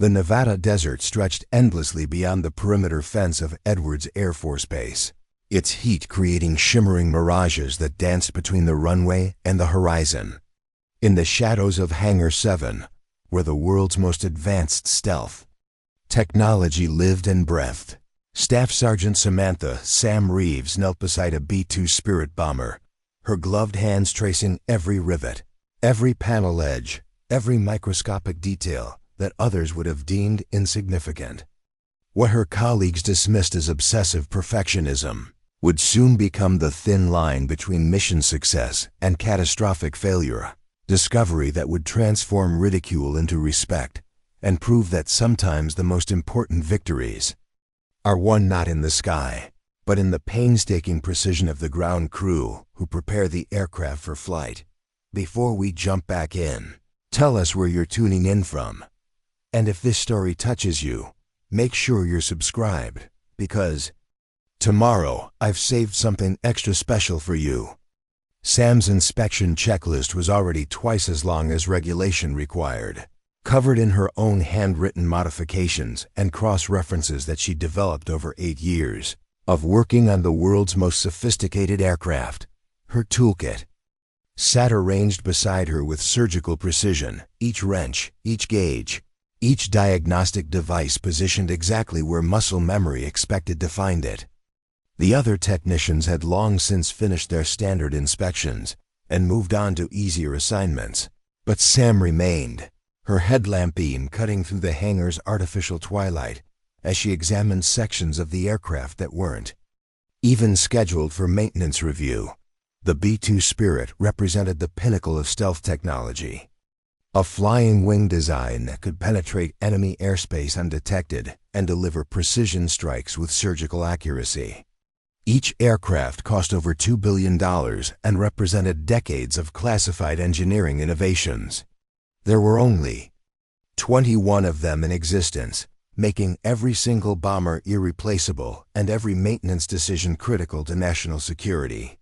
The Nevada desert stretched endlessly beyond the perimeter fence of Edwards Air Force Base, its heat creating shimmering mirages that danced between the runway and the horizon. In the shadows of Hangar 7 were the world's most advanced stealth technology lived and breathed. Staff Sergeant Samantha (Sam) Reeves knelt beside a B-2 Spirit bomber, her gloved hands tracing every rivet, every panel edge, every microscopic detail that others would have deemed insignificant. What her colleagues dismissed as obsessive perfectionism would soon become the thin line between mission success and catastrophic failure, discovery that would transform ridicule into respect and prove that sometimes the most important victories are won not in the sky, but in the painstaking precision of the ground crew who prepare the aircraft for flight. Before we jump back in, tell us where you're tuning in from. And if this story touches you, make sure you're subscribed, because tomorrow I've saved something extra special for you. Sam's inspection checklist was already twice as long as regulation required, covered in her own handwritten modifications and cross-references that she developed over 8 years of working on the world's most sophisticated aircraft. Her toolkit sat arranged beside her with surgical precision, each wrench, each gauge, each diagnostic device positioned exactly where muscle memory expected to find it. The other technicians had long since finished their standard inspections and moved on to easier assignments, but Sam remained, her headlamp beam cutting through the hangar's artificial twilight as she examined sections of the aircraft that weren't even scheduled for maintenance review. The B-2 Spirit represented the pinnacle of stealth technology, a flying wing design that could penetrate enemy airspace undetected and deliver precision strikes with surgical accuracy. Each aircraft cost over $2 billion and represented decades of classified engineering innovations. There were only 21 of them in existence, making every single bomber irreplaceable and every maintenance decision critical to national security.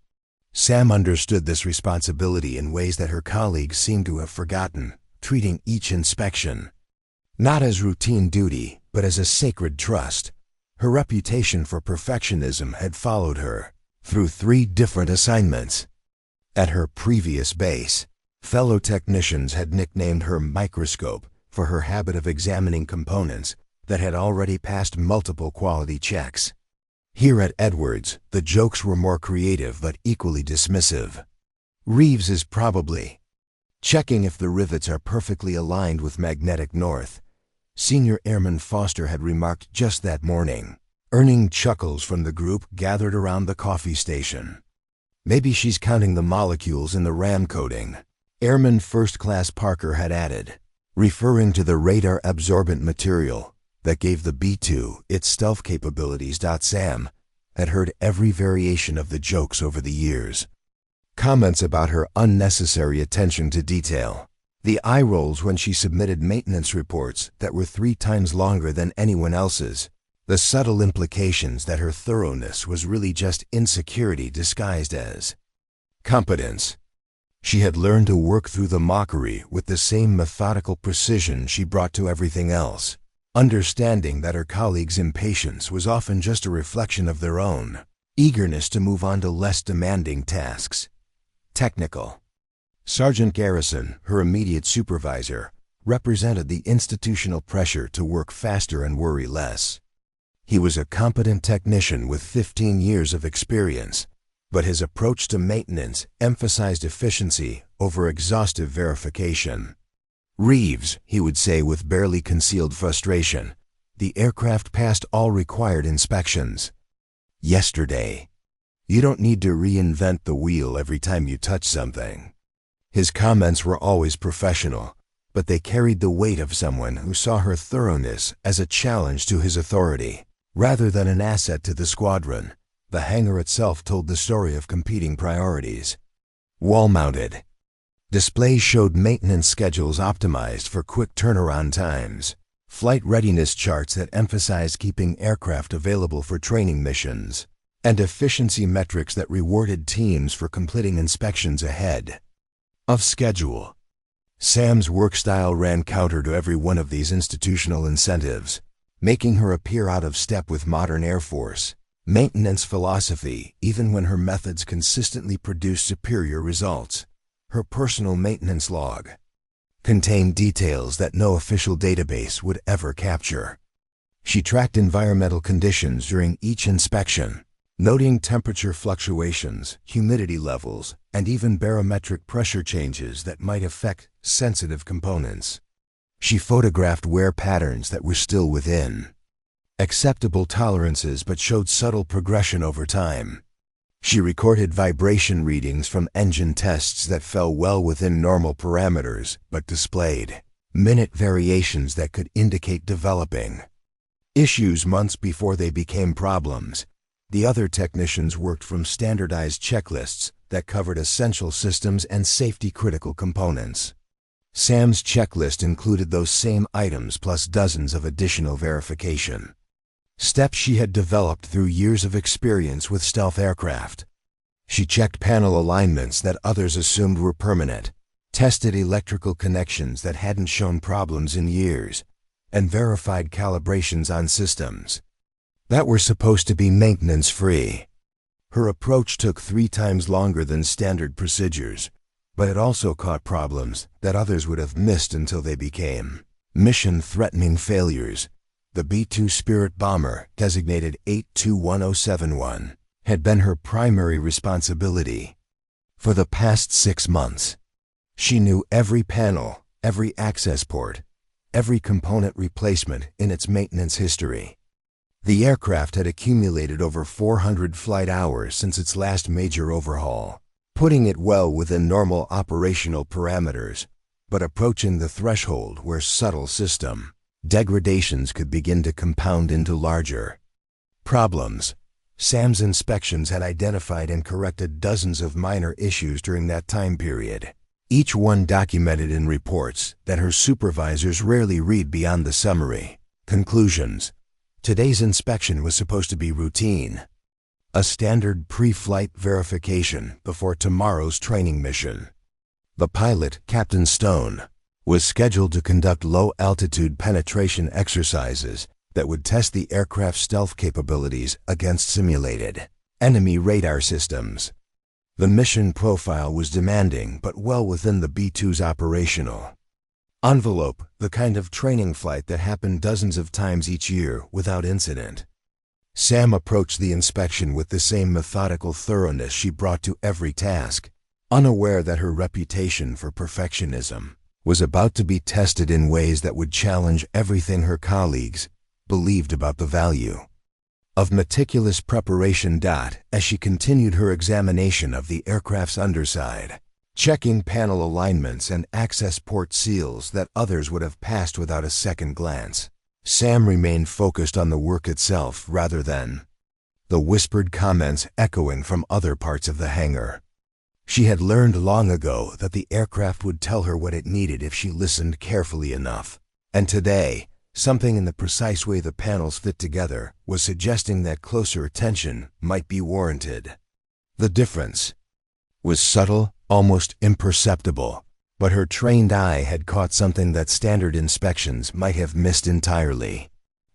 Sam understood this responsibility in ways that her colleagues seemed to have forgotten, treating each inspection not as routine duty, but as a sacred trust. Her reputation for perfectionism had followed her through 3 different assignments. At her previous base, fellow technicians had nicknamed her Microscope for her habit of examining components that had already passed multiple quality checks. Here at Edwards, the jokes were more creative but equally dismissive. Reeves is probably checking if the rivets are perfectly aligned with magnetic north, Senior Airman Foster had remarked just that morning, earning chuckles from the group gathered around the coffee station. Maybe she's counting the molecules in the RAM coating, Airman First Class Parker had added, referring to the radar-absorbent material that gave the B-2 its stealth capabilities. Sam had heard every variation of the jokes over the years. Comments about her unnecessary attention to detail, the eye rolls when she submitted maintenance reports that were 3 times longer than anyone else's, the subtle implications that her thoroughness was really just insecurity disguised as competence. She had learned to work through the mockery with the same methodical precision she brought to everything else, understanding that her colleagues' impatience was often just a reflection of their own eagerness to move on to less demanding tasks. Technical. Sergeant Garrison, her immediate supervisor, represented the institutional pressure to work faster and worry less. He was a competent technician with 15 years of experience, but his approach to maintenance emphasized efficiency over exhaustive verification. Reeves, he would say with barely concealed frustration, the aircraft passed all required inspections yesterday. You don't need to reinvent the wheel every time you touch something. His comments were always professional, but they carried the weight of someone who saw her thoroughness as a challenge to his authority, rather than an asset to the squadron. The hangar itself told the story of competing priorities. Wall-mounted displays showed maintenance schedules optimized for quick turnaround times, flight readiness charts that emphasized keeping aircraft available for training missions, and efficiency metrics that rewarded teams for completing inspections ahead of schedule. Sam's work style ran counter to every one of these institutional incentives, making her appear out of step with modern Air Force maintenance philosophy, even when her methods consistently produced superior results. Her personal maintenance log contained details that no official database would ever capture. She tracked environmental conditions during each inspection, noting temperature fluctuations, humidity levels, and even barometric pressure changes that might affect sensitive components. She photographed wear patterns that were still within acceptable tolerances but showed subtle progression over time. She recorded vibration readings from engine tests that fell well within normal parameters but displayed minute variations that could indicate developing issues months before they became problems. The other technicians worked from standardized checklists that covered essential systems and safety-critical components. Sam's checklist included those same items plus dozens of additional verification steps she had developed through years of experience with stealth aircraft. She checked panel alignments that others assumed were permanent, tested electrical connections that hadn't shown problems in years, and verified calibrations on systems that were supposed to be maintenance-free. Her approach took 3 times longer than standard procedures, but it also caught problems that others would have missed until they became mission-threatening failures. The B-2 Spirit bomber, designated 821071, had been her primary responsibility for the past 6 months. She knew every panel, every access port, every component replacement in its maintenance history. The aircraft had accumulated over 400 flight hours since its last major overhaul, putting it well within normal operational parameters, but approaching the threshold where subtle system degradations could begin to compound into larger problems. Sam's inspections had identified and corrected dozens of minor issues during that time period, each one documented in reports that her supervisors rarely read beyond the summary conclusions. Today's inspection was supposed to be routine, a standard pre-flight verification before tomorrow's training mission. The pilot, Captain Stone, was scheduled to conduct low-altitude penetration exercises that would test the aircraft's stealth capabilities against simulated enemy radar systems. The mission profile was demanding but well within the B-2's operational envelope, the kind of training flight that happened dozens of times each year without incident. Sam approached the inspection with the same methodical thoroughness she brought to every task, unaware that her reputation for perfectionism was about to be tested in ways that would challenge everything her colleagues believed about the value of meticulous preparation. As she continued her examination of the aircraft's underside, checking panel alignments and access port seals that others would have passed without a second glance, Sam remained focused on the work itself rather than the whispered comments echoing from other parts of the hangar. She had learned long ago that the aircraft would tell her what it needed if she listened carefully enough, and today, something in the precise way the panels fit together was suggesting that closer attention might be warranted. The difference was subtle, almost imperceptible, but her trained eye had caught something that standard inspections might have missed entirely.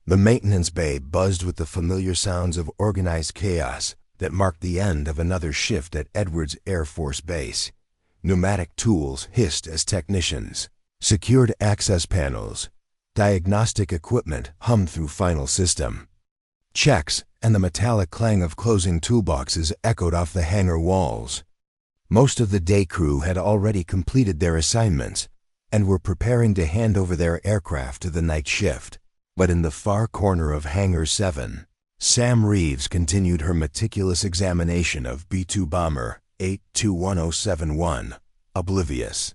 The maintenance bay buzzed with the familiar sounds of organized chaos that marked the end of another shift at Edwards Air Force Base. Pneumatic tools hissed as technicians secured access panels. Diagnostic equipment hummed through final system checks, and the metallic clang of closing toolboxes echoed off the hangar walls. Most of the day crew had already completed their assignments and were preparing to hand over their aircraft to the night shift. But in the far corner of Hangar 7, Sam Reeves continued her meticulous examination of B-2 bomber 821071, oblivious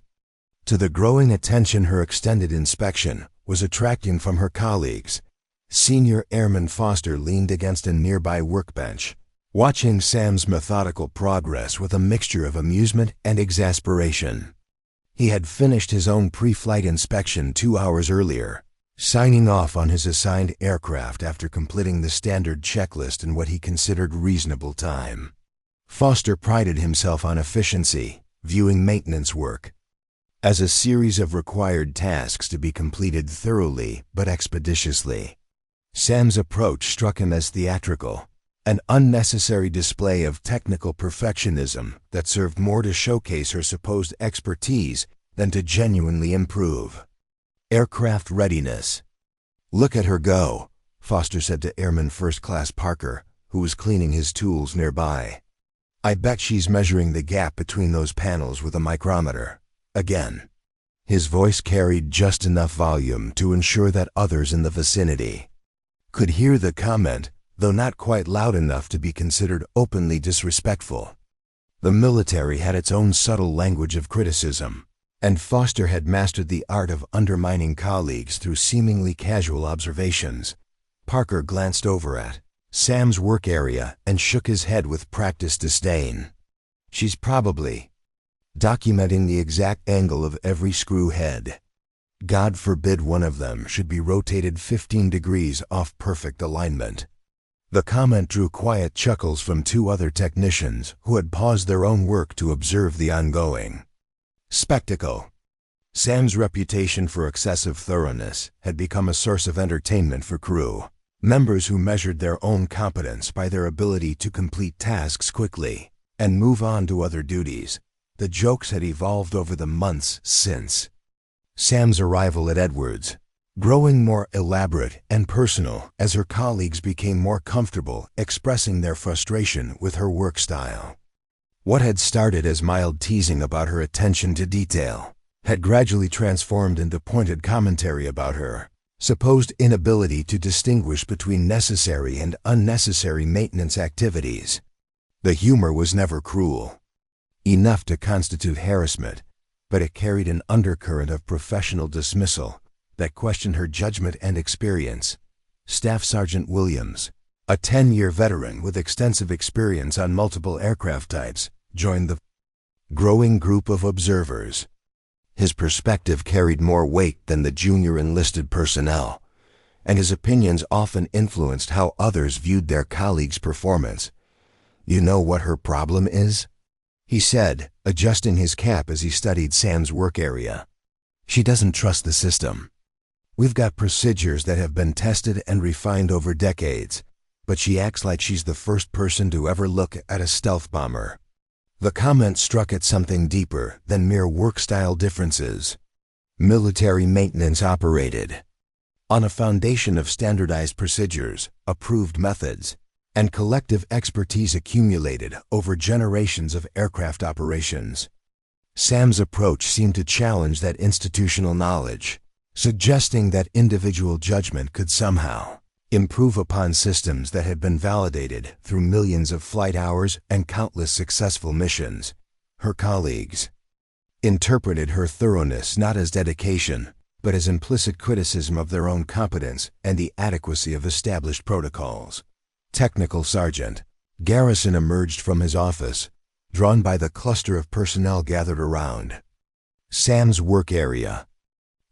to the growing attention her extended inspection was attracting from her colleagues. Senior Airman Foster leaned against a nearby workbench, watching Sam's methodical progress with a mixture of amusement and exasperation. He had finished his own pre-flight inspection 2 hours earlier, signing off on his assigned aircraft after completing the standard checklist in what he considered reasonable time. Foster prided himself on efficiency, viewing maintenance work as a series of required tasks to be completed thoroughly but expeditiously. Sam's approach struck him as theatrical, an unnecessary display of technical perfectionism that served more to showcase her supposed expertise than to genuinely improve. Aircraft readiness. "Look at her go," Foster said to Airman First Class Parker, who was cleaning his tools nearby. "I bet she's measuring the gap between those panels with a micrometer." Again. His voice carried just enough volume to ensure that others in the vicinity could hear the comment, though not quite loud enough to be considered openly disrespectful. The military had its own subtle language of criticism, and Foster had mastered the art of undermining colleagues through seemingly casual observations. Parker glanced over at Sam's work area and shook his head with practiced disdain. "She's probably documenting the exact angle of every screw head. God forbid one of them should be rotated 15 degrees off perfect alignment." The comment drew quiet chuckles from two other technicians who had paused their own work to observe the ongoing spectacle. Sam's reputation for excessive thoroughness had become a source of entertainment for crew members who measured their own competence by their ability to complete tasks quickly and move on to other duties. The jokes had evolved over the months since Sam's arrival at Edwards, growing more elaborate and personal as her colleagues became more comfortable expressing their frustration with her work style. What had started as mild teasing about her attention to detail had gradually transformed into pointed commentary about her supposed inability to distinguish between necessary and unnecessary maintenance activities. The humor was never cruel enough to constitute harassment, but it carried an undercurrent of professional dismissal that questioned her judgment and experience. Staff Sergeant Williams, a 10-year veteran with extensive experience on multiple aircraft types, joined the growing group of observers. His perspective carried more weight than the junior enlisted personnel, and his opinions often influenced how others viewed their colleagues' performance. "You know what her problem is?" he said, adjusting his cap as he studied Sam's work area. "She doesn't trust the system. We've got procedures that have been tested and refined over decades, but she acts like she's the first person to ever look at a stealth bomber." The comment struck at something deeper than mere work-style differences. Military maintenance operated on a foundation of standardized procedures, approved methods, and collective expertise accumulated over generations of aircraft operations. Sam's approach seemed to challenge that institutional knowledge, suggesting that individual judgment could somehow improve upon systems that had been validated through millions of flight hours and countless successful missions. Her colleagues interpreted her thoroughness not as dedication, but as implicit criticism of their own competence and the adequacy of established protocols. Technical Sergeant Garrison emerged from his office, drawn by the cluster of personnel gathered around Sam's work area.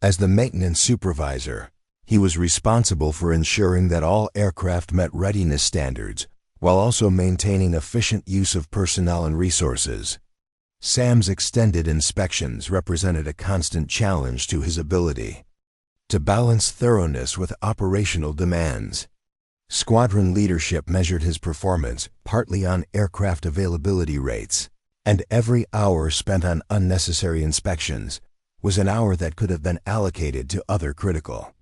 As the maintenance supervisor, he was responsible for ensuring that all aircraft met readiness standards while also maintaining efficient use of personnel and resources. Sam's extended inspections represented a constant challenge to his ability to balance thoroughness with operational demands. Squadron leadership measured his performance partly on aircraft availability rates, and every hour spent on unnecessary inspections was an hour that could have been allocated to other critical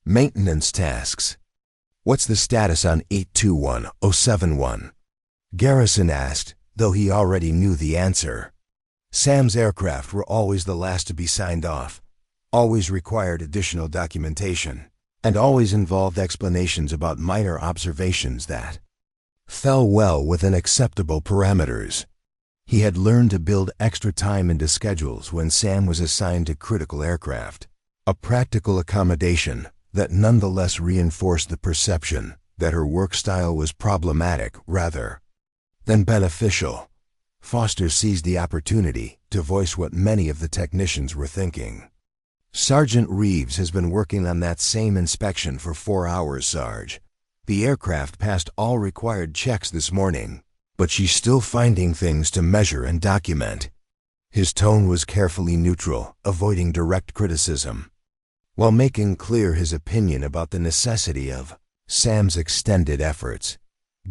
maintenance tasks. "What's the status on 821071? Garrison asked, though he already knew the answer. Sam's aircraft were always the last to be signed off, always required additional documentation, and always involved explanations about minor observations that fell well within acceptable parameters. He had learned to build extra time into schedules when Sam was assigned to critical aircraft, a practical accommodation that nonetheless reinforced the perception that her work style was problematic rather than beneficial. Foster seized the opportunity to voice what many of the technicians were thinking. "Sergeant Reeves has been working on that same inspection for 4 hours, Sarge. The aircraft passed all required checks this morning, but she's still finding things to measure and document." His tone was carefully neutral, avoiding direct criticism, while making clear his opinion about the necessity of Sam's extended efforts.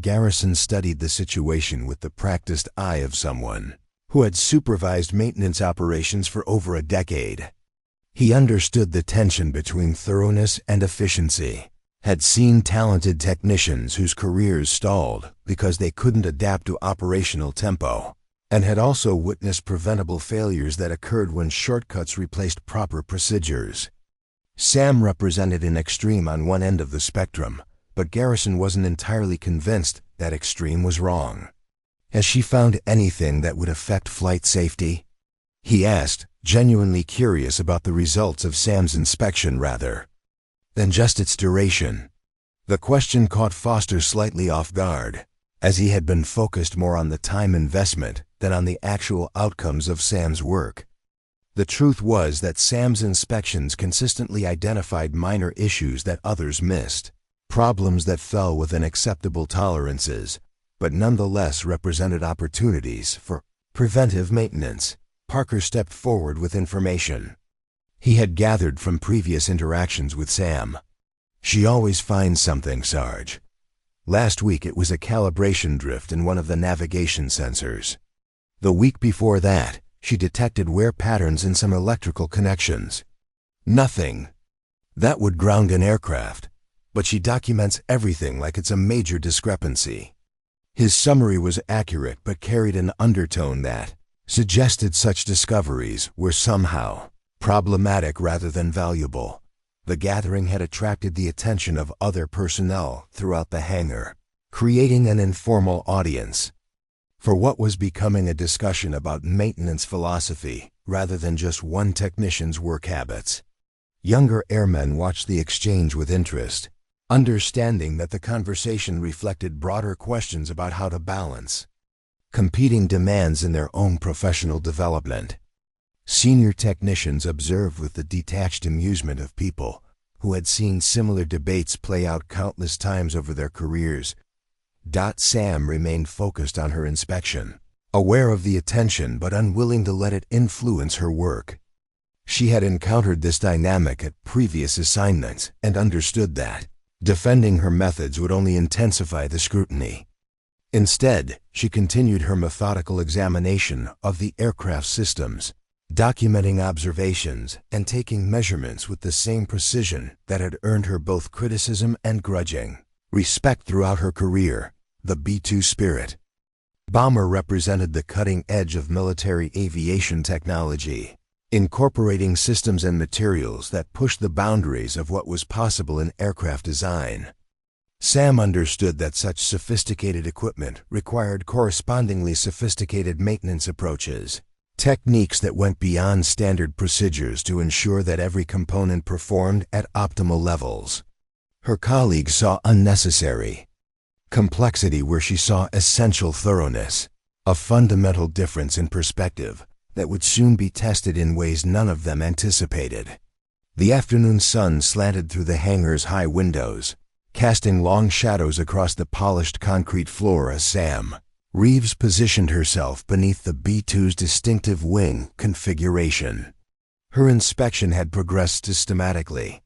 Garrison studied the situation with the practiced eye of someone who had supervised maintenance operations for over a decade. He understood the tension between thoroughness and efficiency, had seen talented technicians whose careers stalled because they couldn't adapt to operational tempo, and had also witnessed preventable failures that occurred when shortcuts replaced proper procedures. Sam represented an extreme on one end of the spectrum, but Garrison wasn't entirely convinced that extreme was wrong. "Has she found anything that would affect flight safety?" he asked, genuinely curious about the results of Sam's inspection rather than just its duration. The question caught Foster slightly off guard, as he had been focused more on the time investment than on the actual outcomes of Sam's work. The truth was that Sam's inspections consistently identified minor issues that others missed, problems that fell within acceptable tolerances, but nonetheless represented opportunities for preventive maintenance. Parker stepped forward with information he had gathered from previous interactions with Sam. "She always finds something, Sarge. Last week it was a calibration drift in one of the navigation sensors. The week before that, she detected wear patterns in some electrical connections. Nothing that would ground an aircraft, but she documents everything like it's a major discrepancy." His summary was accurate but carried an undertone that suggested such discoveries were somehow problematic rather than valuable. The gathering had attracted the attention of other personnel throughout the hangar, creating an informal audience for what was becoming a discussion about maintenance philosophy rather than just one technician's work habits. Younger airmen watched the exchange with interest, understanding that the conversation reflected broader questions about how to balance competing demands in their own professional development. Senior technicians observed with the detached amusement of people who had seen similar debates play out countless times over their careers. Sam remained focused on her inspection, aware of the attention but unwilling to let it influence her work. She had encountered this dynamic at previous assignments and understood that defending her methods would only intensify the scrutiny. Instead, she continued her methodical examination of the aircraft systems, documenting observations and taking measurements with the same precision that had earned her both criticism and grudging respect throughout her career. The B-2 Spirit bomber represented the cutting edge of military aviation technology, incorporating systems and materials that pushed the boundaries of what was possible in aircraft design. Sam understood that such sophisticated equipment required correspondingly sophisticated maintenance approaches, techniques that went beyond standard procedures to ensure that every component performed at optimal levels. Her colleagues saw unnecessary complexity where she saw essential thoroughness, a fundamental difference in perspective that would soon be tested in ways none of them anticipated. The afternoon sun slanted through the hangar's high windows, casting long shadows across the polished concrete floor as Sam Reeves positioned herself beneath the B-2's distinctive wing configuration. Her inspection had progressed systematically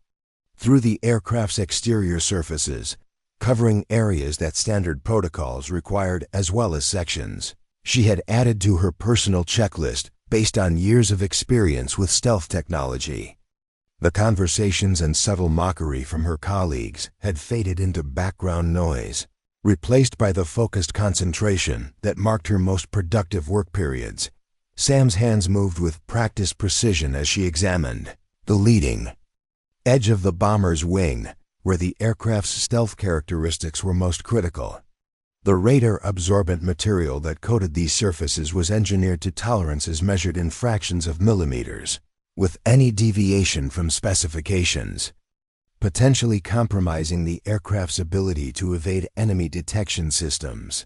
through the aircraft's exterior surfaces, covering areas that standard protocols required as well as sections she had added to her personal checklist based on years of experience with stealth technology. The conversations and subtle mockery from her colleagues had faded into background noise, replaced by the focused concentration that marked her most productive work periods. Sam's hands moved with practiced precision as she examined the leading edge of the bomber's wing, where the aircraft's stealth characteristics were most critical. The radar-absorbent material that coated these surfaces was engineered to tolerances measured in fractions of millimeters, with any deviation from specifications potentially compromising the aircraft's ability to evade enemy detection systems.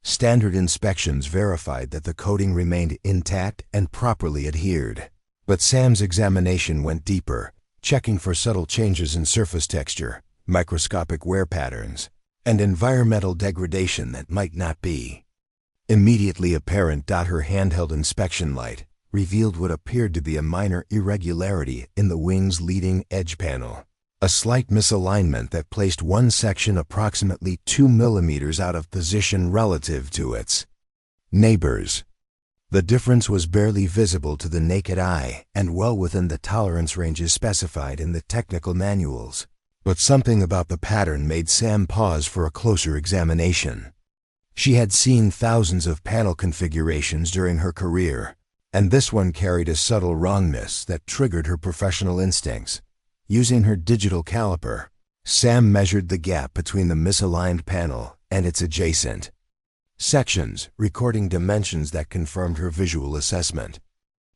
Standard inspections verified that the coating remained intact and properly adhered, but Sam's examination went deeper, checking for subtle changes in surface texture, microscopic wear patterns, and environmental degradation that might not be immediately apparent. Her handheld inspection light revealed what appeared to be a minor irregularity in the wing's leading edge panel. A slight misalignment that placed one section approximately 2 millimeters out of position relative to its neighbors. The difference was barely visible to the naked eye and well within the tolerance ranges specified in the technical manuals. But something about the pattern made Sam pause for a closer examination. She had seen thousands of panel configurations during her career, and this one carried a subtle wrongness that triggered her professional instincts. Using her digital caliper, Sam measured the gap between the misaligned panel and its adjacent sections, recording dimensions that confirmed her visual assessment.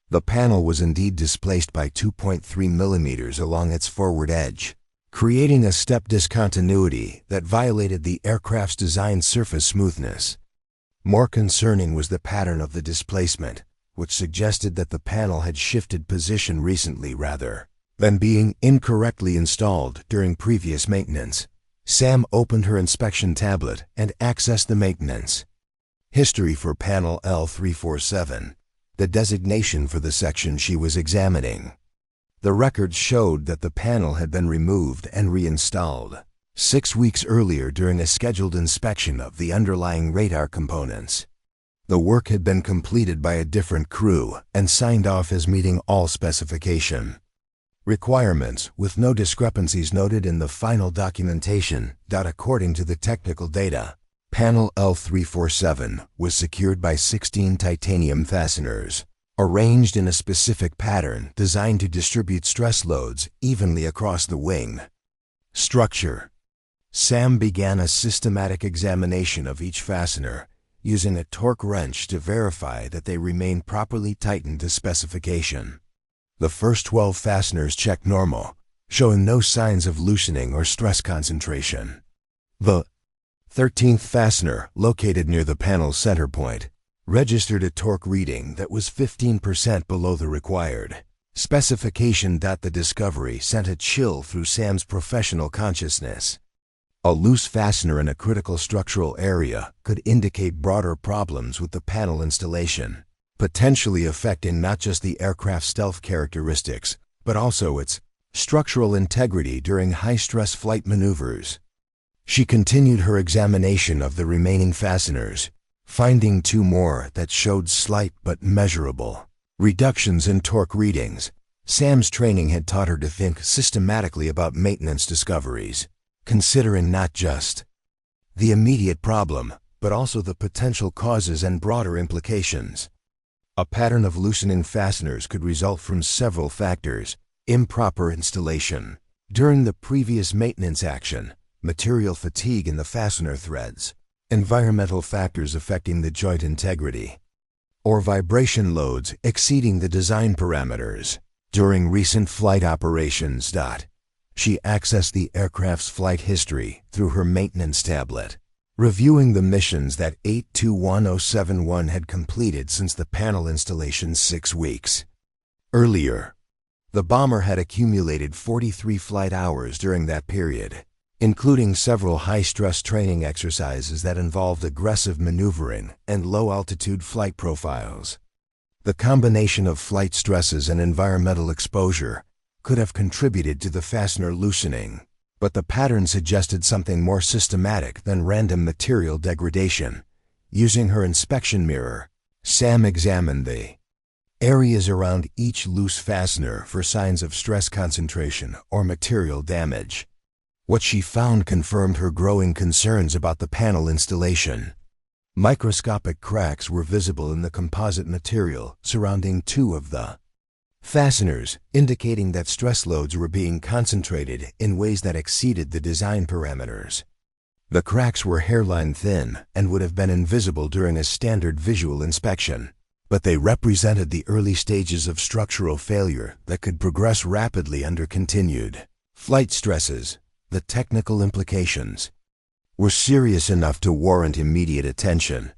The panel was indeed displaced by 2.3 millimeters along its forward edge, creating a step discontinuity that violated the aircraft's design surface smoothness. More concerning was the pattern of the displacement, which suggested that the panel had shifted position recently rather than being incorrectly installed during previous maintenance. Sam opened her inspection tablet and accessed the maintenance history for panel L347, the designation for the section she was examining. The records showed that the panel had been removed and reinstalled 6 weeks earlier during a scheduled inspection of the underlying radar components. The work had been completed by a different crew and signed off as meeting all specification requirements, with no discrepancies noted in the final documentation. According to the technical data, panel L347 was secured by 16 titanium fasteners, arranged in a specific pattern designed to distribute stress loads evenly across the wing structure. Sam began a systematic examination of each fastener, using a torque wrench to verify that they remained properly tightened to specification. The first 12 fasteners checked normal, showing no signs of loosening or stress concentration. The 13th fastener, located near the panel's center point, registered a torque reading that was 15% below the required specification. The discovery sent a chill through Sam's professional consciousness. A loose fastener in a critical structural area could indicate broader problems with the panel installation, potentially affecting not just the aircraft's stealth characteristics, but also its structural integrity during high-stress flight maneuvers. She continued her examination of the remaining fasteners, finding 2 more that showed slight but measurable reductions in torque readings. Sam's training had taught her to think systematically about maintenance discoveries, considering not just the immediate problem, but also the potential causes and broader implications. A pattern of loosening fasteners could result from several factors: improper installation during the previous maintenance action, material fatigue in the fastener threads, environmental factors affecting the joint integrity, or vibration loads exceeding the design parameters during recent flight operations. She accessed the aircraft's flight history through her maintenance tablet, reviewing the missions that 821071 had completed since the panel installation's 6 weeks earlier. The bomber had accumulated 43 flight hours during that period, including several high-stress training exercises that involved aggressive maneuvering and low-altitude flight profiles. The combination of flight stresses and environmental exposure could have contributed to the fastener loosening, but the pattern suggested something more systematic than random material degradation. Using her inspection mirror, Sam examined the areas around each loose fastener for signs of stress concentration or material damage. What she found confirmed her growing concerns about the panel installation. Microscopic cracks were visible in the composite material surrounding 2 of the fasteners, indicating that stress loads were being concentrated in ways that exceeded the design parameters. The cracks were hairline thin and would have been invisible during a standard visual inspection, but they represented the early stages of structural failure that could progress rapidly under continued flight stresses. The technical implications were serious enough to warrant immediate attention,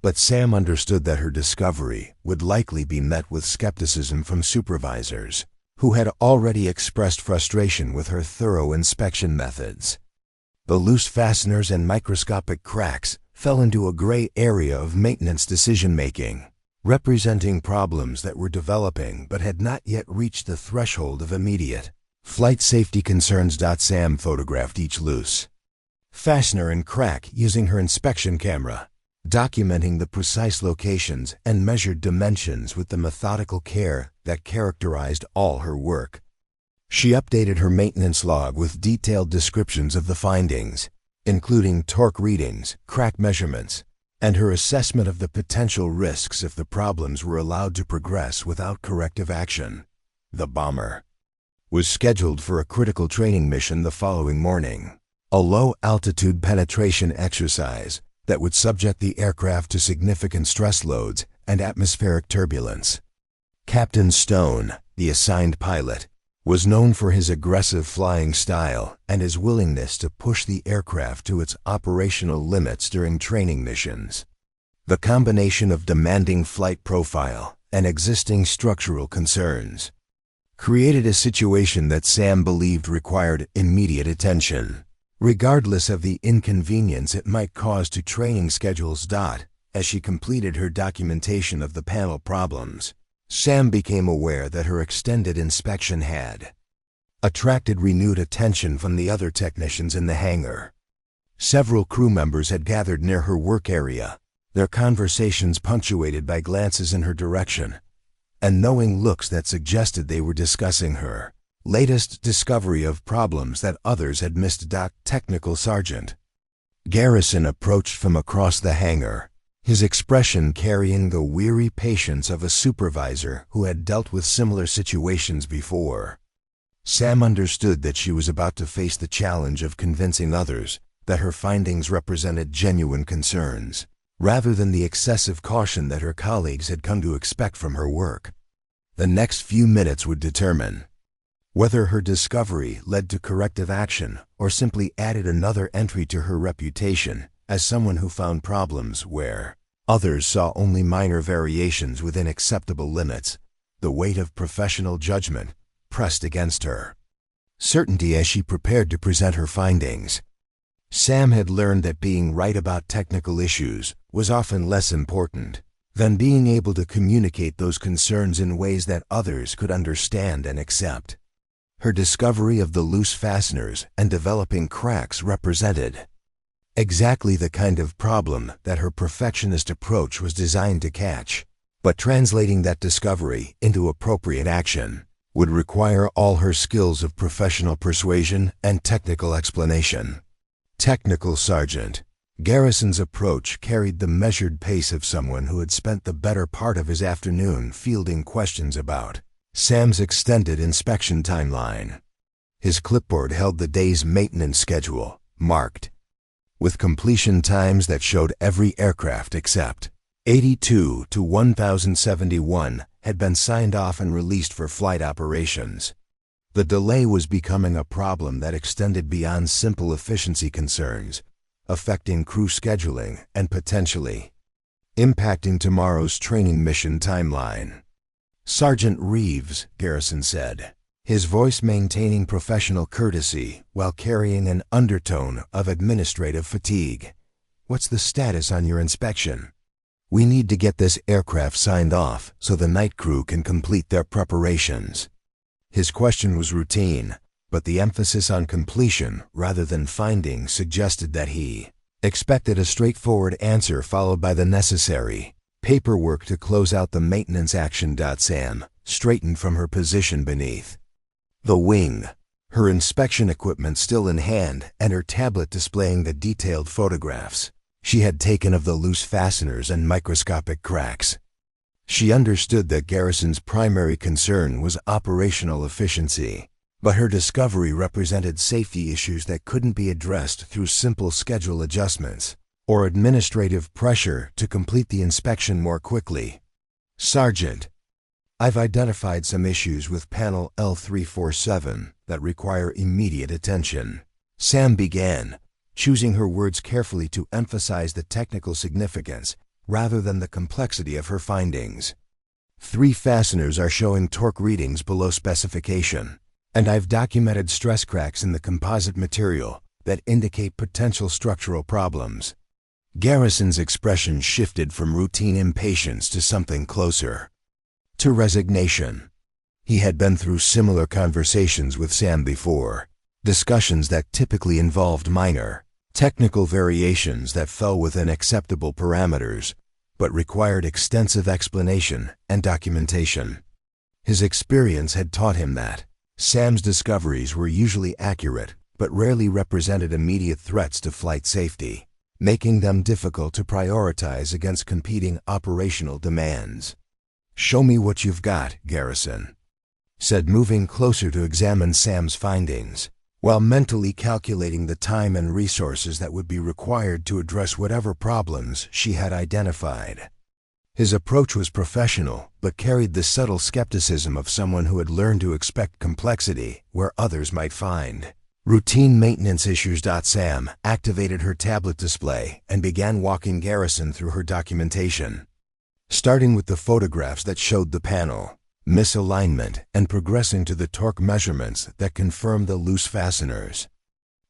but Sam understood that her discovery would likely be met with skepticism from supervisors, who had already expressed frustration with her thorough inspection methods. The loose fasteners and microscopic cracks fell into a gray area of maintenance decision-making. representing problems that were developing but had not yet reached the threshold of immediate flight safety concerns. Sam photographed each loose fastener and crack using her inspection camera, documenting the precise locations and measured dimensions with the methodical care that characterized all her work. She updated her maintenance log with detailed descriptions of the findings, including torque readings, crack measurements, and her assessment of the potential risks if the problems were allowed to progress without corrective action. The bomber was scheduled for a critical training mission the following morning, a low-altitude penetration exercise that would subject the aircraft to significant stress loads and atmospheric turbulence. Captain Stone, the assigned pilot, was known for his aggressive flying style and his willingness to push the aircraft to its operational limits during training missions. The combination of demanding flight profile and existing structural concerns created a situation that Sam believed required immediate attention, regardless of the inconvenience it might cause to training schedules. As she completed her documentation of the panel problems, Sam became aware that her extended inspection had attracted renewed attention from the other technicians in the hangar. Several crew members had gathered near her work area, their conversations punctuated by glances in her direction and knowing looks that suggested they were discussing her latest discovery of problems that others had missed. Technical Sergeant Garrison approached from across the hangar, his expression carrying the weary patience of a supervisor who had dealt with similar situations before. Sam understood that she was about to face the challenge of convincing others that her findings represented genuine concerns, rather than the excessive caution that her colleagues had come to expect from her work. The next few minutes would determine whether her discovery led to corrective action or simply added another entry to her reputation as someone who found problems where others saw only minor variations within acceptable limits. The weight of professional judgment pressed against her certainty as she prepared to present her findings. Sam had learned that being right about technical issues was often less important than being able to communicate those concerns in ways that others could understand and accept. Her discovery of the loose fasteners and developing cracks represented exactly the kind of problem that her perfectionist approach was designed to catch. But translating that discovery into appropriate action would require all her skills of professional persuasion and technical explanation. Technical Sergeant Garrison's approach carried the measured pace of someone who had spent the better part of his afternoon fielding questions about Sam's extended inspection timeline. His clipboard held the day's maintenance schedule, marked with completion times that showed every aircraft except 82 to 1071 had been signed off and released for flight operations. The delay was becoming a problem that extended beyond simple efficiency concerns, affecting crew scheduling and potentially impacting tomorrow's training mission timeline. Sergeant Reeves, Garrison said, his voice maintaining professional courtesy while carrying an undertone of administrative fatigue. "What's the status on your inspection? We need to get this aircraft signed off so the night crew can complete their preparations." His question was routine, but the emphasis on completion rather than finding suggested that he expected a straightforward answer followed by the necessary paperwork to close out the maintenance action. Sam straightened from her position beneath the wing, her inspection equipment still in hand and her tablet displaying the detailed photographs she had taken of the loose fasteners and microscopic cracks. She understood that Garrison's primary concern was operational efficiency, but her discovery represented safety issues that couldn't be addressed through simple schedule adjustments or administrative pressure to complete the inspection more quickly. "Sergeant, I've identified some issues with panel L347 that require immediate attention," Sam began, choosing her words carefully to emphasize the technical significance rather than the complexity of her findings. 3 fasteners are showing torque readings below specification, and I've documented stress cracks in the composite material that indicate potential structural problems. Garrison's expression shifted from routine impatience to something closer, to resignation. He had been through similar conversations with Sam before, discussions that typically involved minor, technical variations that fell within acceptable parameters, but required extensive explanation and documentation. His experience had taught him that Sam's discoveries were usually accurate, but rarely represented immediate threats to flight safety, making them difficult to prioritize against competing operational demands. "Show me what you've got, Garrison," said, moving closer to examine Sam's findings, while mentally calculating the time and resources that would be required to address whatever problems she had identified. His approach was professional, but carried the subtle skepticism of someone who had learned to expect complexity where others might find routine maintenance issues. Sam activated her tablet display and began walking Garrison through her documentation, starting with the photographs that showed the panel misalignment and progressing to the torque measurements that confirmed the loose fasteners.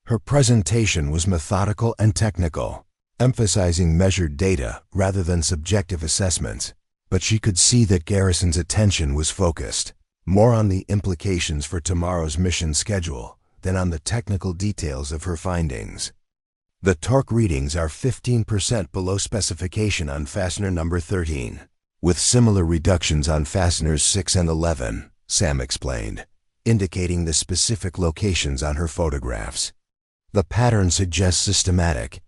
Her presentation was methodical and technical, emphasizing measured data rather than subjective assessments, but she could see that Garrison's attention was focused more on the implications for tomorrow's mission schedule than on the technical details of her findings. "The torque readings are 15% below specification on fastener number 13, with similar reductions on fasteners 6 and 11, Sam explained, indicating the specific locations on her photographs. "The pattern suggests systematic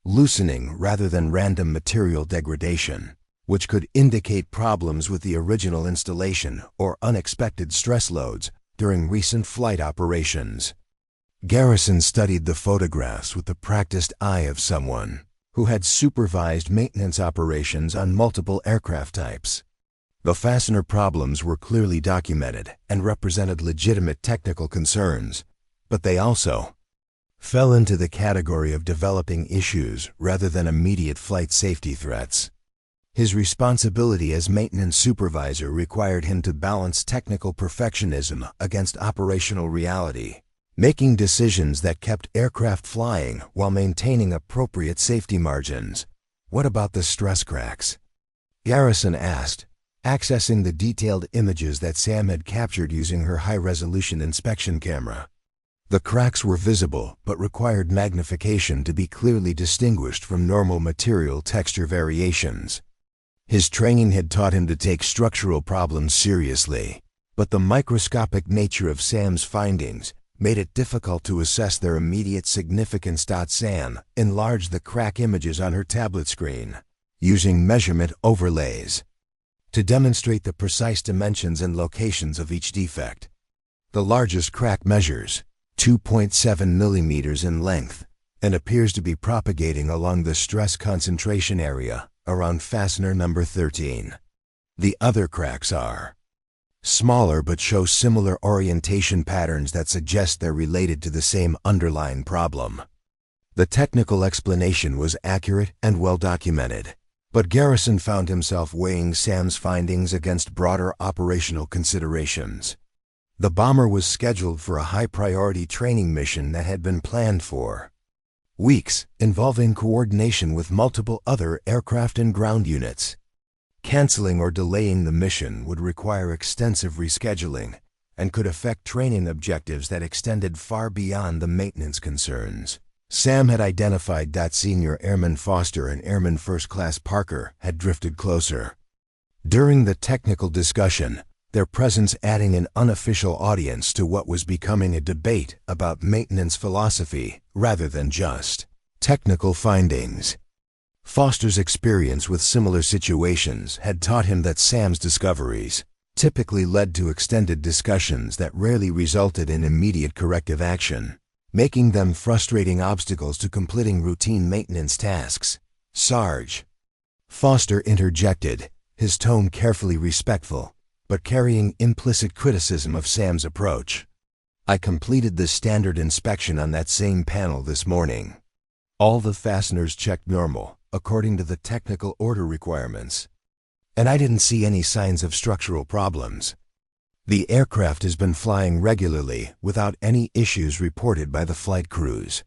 loosening rather than random material degradation, which could indicate problems with the original installation or unexpected stress loads during recent flight operations." Garrison studied the photographs with the practiced eye of someone who had supervised maintenance operations on multiple aircraft types. The fastener problems were clearly documented and represented legitimate technical concerns, but they also fell into the category of developing issues rather than immediate flight safety threats. His responsibility as maintenance supervisor required him to balance technical perfectionism against operational reality, making decisions that kept aircraft flying while maintaining appropriate safety margins. "What about the stress cracks?" Garrison asked, accessing the detailed images that Sam had captured using her high-resolution inspection camera. The cracks were visible but required magnification to be clearly distinguished from normal material texture variations. His training had taught him to take structural problems seriously, but the microscopic nature of Sam's findings made it difficult to assess their immediate significance. Sam enlarged the crack images on her tablet screen, using measurement overlays to demonstrate the precise dimensions and locations of each defect. The largest crack measures 2.7 millimeters in length and appears to be propagating along the stress concentration area around fastener number 13. The other cracks are smaller but show similar orientation patterns that suggest they're related to the same underlying problem. The technical explanation was accurate and well documented, but Garrison found himself weighing Sam's findings against broader operational considerations. The bomber was scheduled for a high-priority training mission that had been planned for weeks, involving coordination with multiple other aircraft and ground units. Canceling or delaying the mission would require extensive rescheduling and could affect training objectives that extended far beyond the maintenance concerns. Sam had identified that Senior Airman Foster and Airman First Class Parker had drifted closer during the technical discussion, their presence adding an unofficial audience to what was becoming a debate about maintenance philosophy rather than just technical findings. Foster's experience with similar situations had taught him that Sam's discoveries typically led to extended discussions that rarely resulted in immediate corrective action, making them frustrating obstacles to completing routine maintenance tasks. "Sarge," Foster interjected, his tone carefully respectful, but carrying implicit criticism of Sam's approach. "I completed the standard inspection on that same panel this morning. All the fasteners checked normal, according to the technical order requirements, and I didn't see any signs of structural problems. The aircraft has been flying regularly without any issues reported by the flight crews."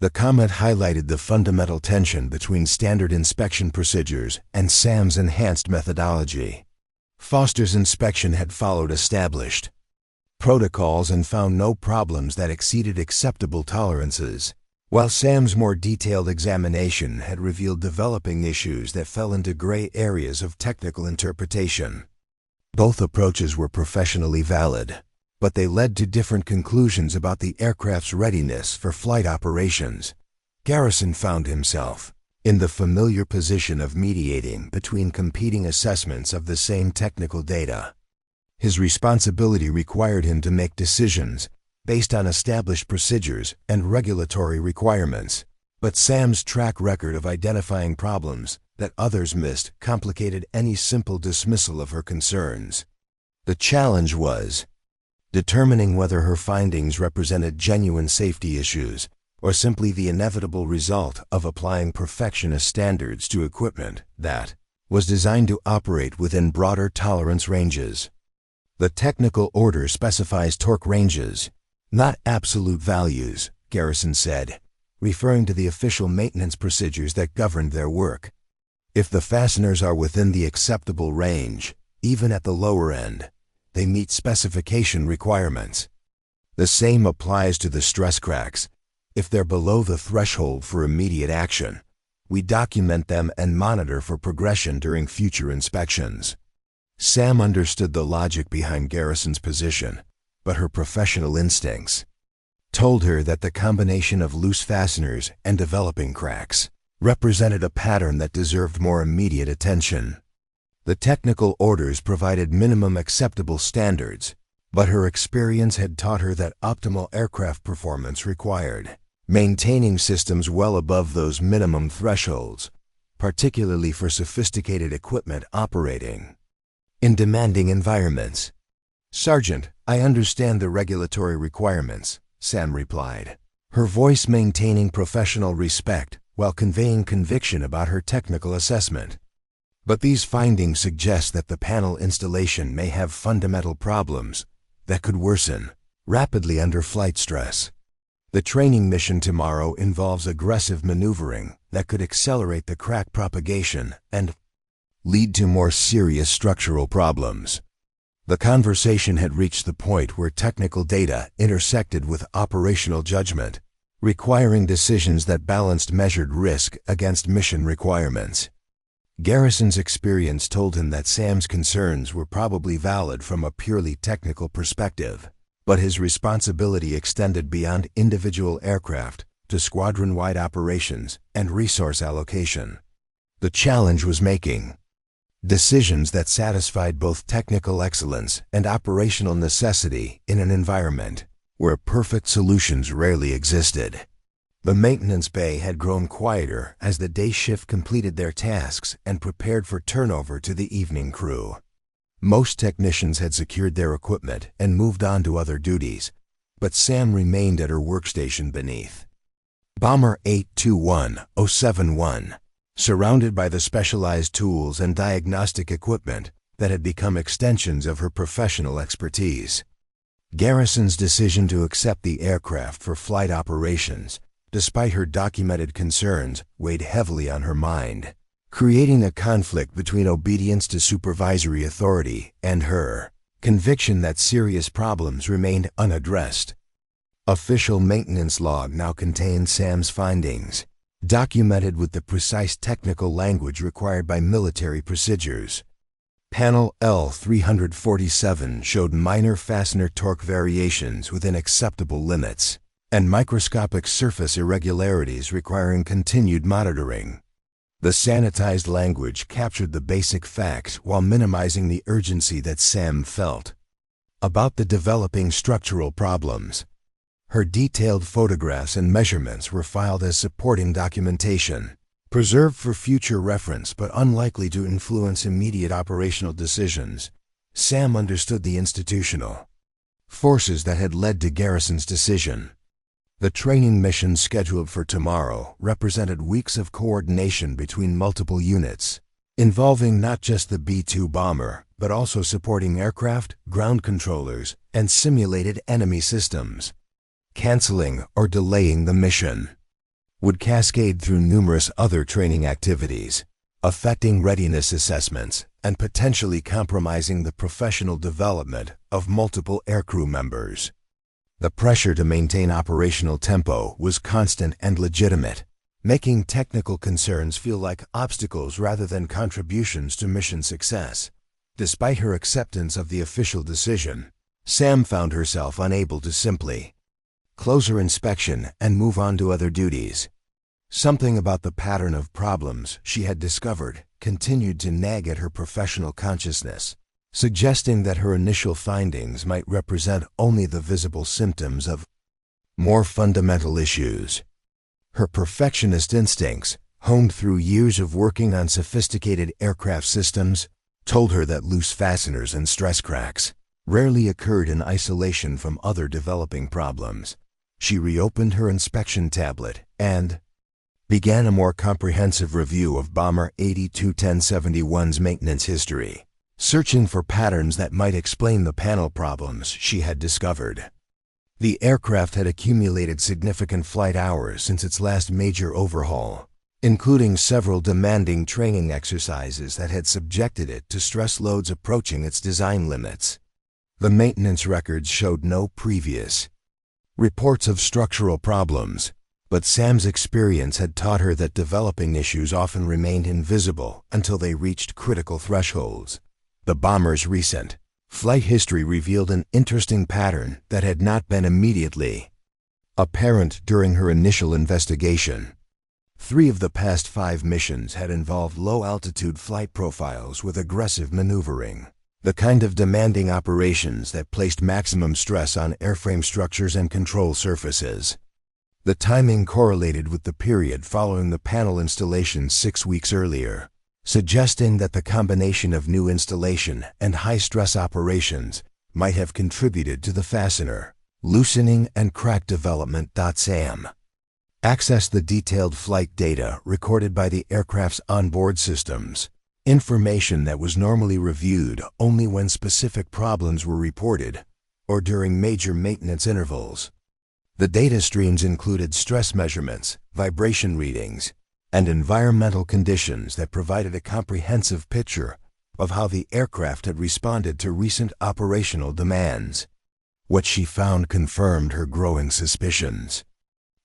The comment highlighted the fundamental tension between standard inspection procedures and Sam's enhanced methodology. Foster's inspection had followed established protocols and found no problems that exceeded acceptable tolerances, while Sam's more detailed examination had revealed developing issues that fell into gray areas of technical interpretation. Both approaches were professionally valid, but they led to different conclusions about the aircraft's readiness for flight operations. Garrison found himself in the familiar position of mediating between competing assessments of the same technical data. His responsibility required him to make decisions based on established procedures and regulatory requirements, but Sam's track record of identifying problems that others missed complicated any simple dismissal of her concerns. The challenge was determining whether her findings represented genuine safety issues or simply the inevitable result of applying perfectionist standards to equipment that was designed to operate within broader tolerance ranges. The technical order specifies torque ranges, not absolute values, Garrison said, referring to the official maintenance procedures that governed their work. If the fasteners are within the acceptable range, even at the lower end, they meet specification requirements. The same applies to the stress cracks. If they're below the threshold for immediate action, we document them and monitor for progression during future inspections. Sam understood the logic behind Garrison's position, but her professional instincts told her that the combination of loose fasteners and developing cracks represented a pattern that deserved more immediate attention. The technical orders provided minimum acceptable standards, but her experience had taught her that optimal aircraft performance required maintaining systems well above those minimum thresholds, particularly for sophisticated equipment operating in demanding environments. "Sergeant, I understand the regulatory requirements," Sam replied, her voice maintaining professional respect while conveying conviction about her technical assessment. "But these findings suggest that the panel installation may have fundamental problems that could worsen rapidly under flight stress. The training mission tomorrow involves aggressive maneuvering that could accelerate the crack propagation and lead to more serious structural problems." The conversation had reached the point where technical data intersected with operational judgment, requiring decisions that balanced measured risk against mission requirements. Garrison's experience told him that Sam's concerns were probably valid from a purely technical perspective, but his responsibility extended beyond individual aircraft to squadron-wide operations and resource allocation. The challenge was making decisions that satisfied both technical excellence and operational necessity in an environment where perfect solutions rarely existed. The maintenance bay had grown quieter as the day shift completed their tasks and prepared for turnover to the evening crew. Most technicians had secured their equipment and moved on to other duties, but Sam remained at her workstation beneath Bomber 821071, surrounded by the specialized tools and diagnostic equipment that had become extensions of her professional expertise. Garrison's decision to accept the aircraft for flight operations, despite her documented concerns, weighed heavily on her mind, creating a conflict between obedience to supervisory authority and her conviction that serious problems remained unaddressed. Official maintenance log now contained Sam's findings, documented with the precise technical language required by military procedures. Panel L347 showed minor fastener torque variations within acceptable limits, and microscopic surface irregularities requiring continued monitoring. The sanitized language captured the basic facts while minimizing the urgency that Sam felt about the developing structural problems. Her detailed photographs and measurements were filed as supporting documentation, preserved for future reference but unlikely to influence immediate operational decisions. Sam understood the institutional forces that had led to Garrison's decision. The training mission scheduled for tomorrow represented weeks of coordination between multiple units, involving not just the B-2 bomber, but also supporting aircraft, ground controllers, and simulated enemy systems. Canceling or delaying the mission would cascade through numerous other training activities, affecting readiness assessments and potentially compromising the professional development of multiple aircrew members. The pressure to maintain operational tempo was constant and legitimate, making technical concerns feel like obstacles rather than contributions to mission success. Despite her acceptance of the official decision, Sam found herself unable to simply close her inspection and move on to other duties. Something about the pattern of problems she had discovered continued to nag at her professional consciousness, suggesting that her initial findings might represent only the visible symptoms of more fundamental issues. Her perfectionist instincts, honed through years of working on sophisticated aircraft systems, told her that loose fasteners and stress cracks rarely occurred in isolation from other developing problems. She reopened her inspection tablet and began a more comprehensive review of Bomber 821071's maintenance history, searching for patterns that might explain the panel problems she had discovered. The aircraft had accumulated significant flight hours since its last major overhaul, including several demanding training exercises that had subjected it to stress loads approaching its design limits. The maintenance records showed no previous reports of structural problems, but Sam's experience had taught her that developing issues often remained invisible until they reached critical thresholds. The bomber's recent flight history revealed an interesting pattern that had not been immediately apparent during her initial investigation. 3 of the past 5 missions had involved low-altitude flight profiles with aggressive maneuvering, the kind of demanding operations that placed maximum stress on airframe structures and control surfaces. The timing correlated with the period following the panel installation 6 weeks earlier, suggesting that the combination of new installation and high-stress operations might have contributed to the fastener loosening and crack development. Sam accessed the detailed flight data recorded by the aircraft's onboard systems, information that was normally reviewed only when specific problems were reported or during major maintenance intervals. The data streams included stress measurements, vibration readings, and environmental conditions that provided a comprehensive picture of how the aircraft had responded to recent operational demands. What she found confirmed her growing suspicions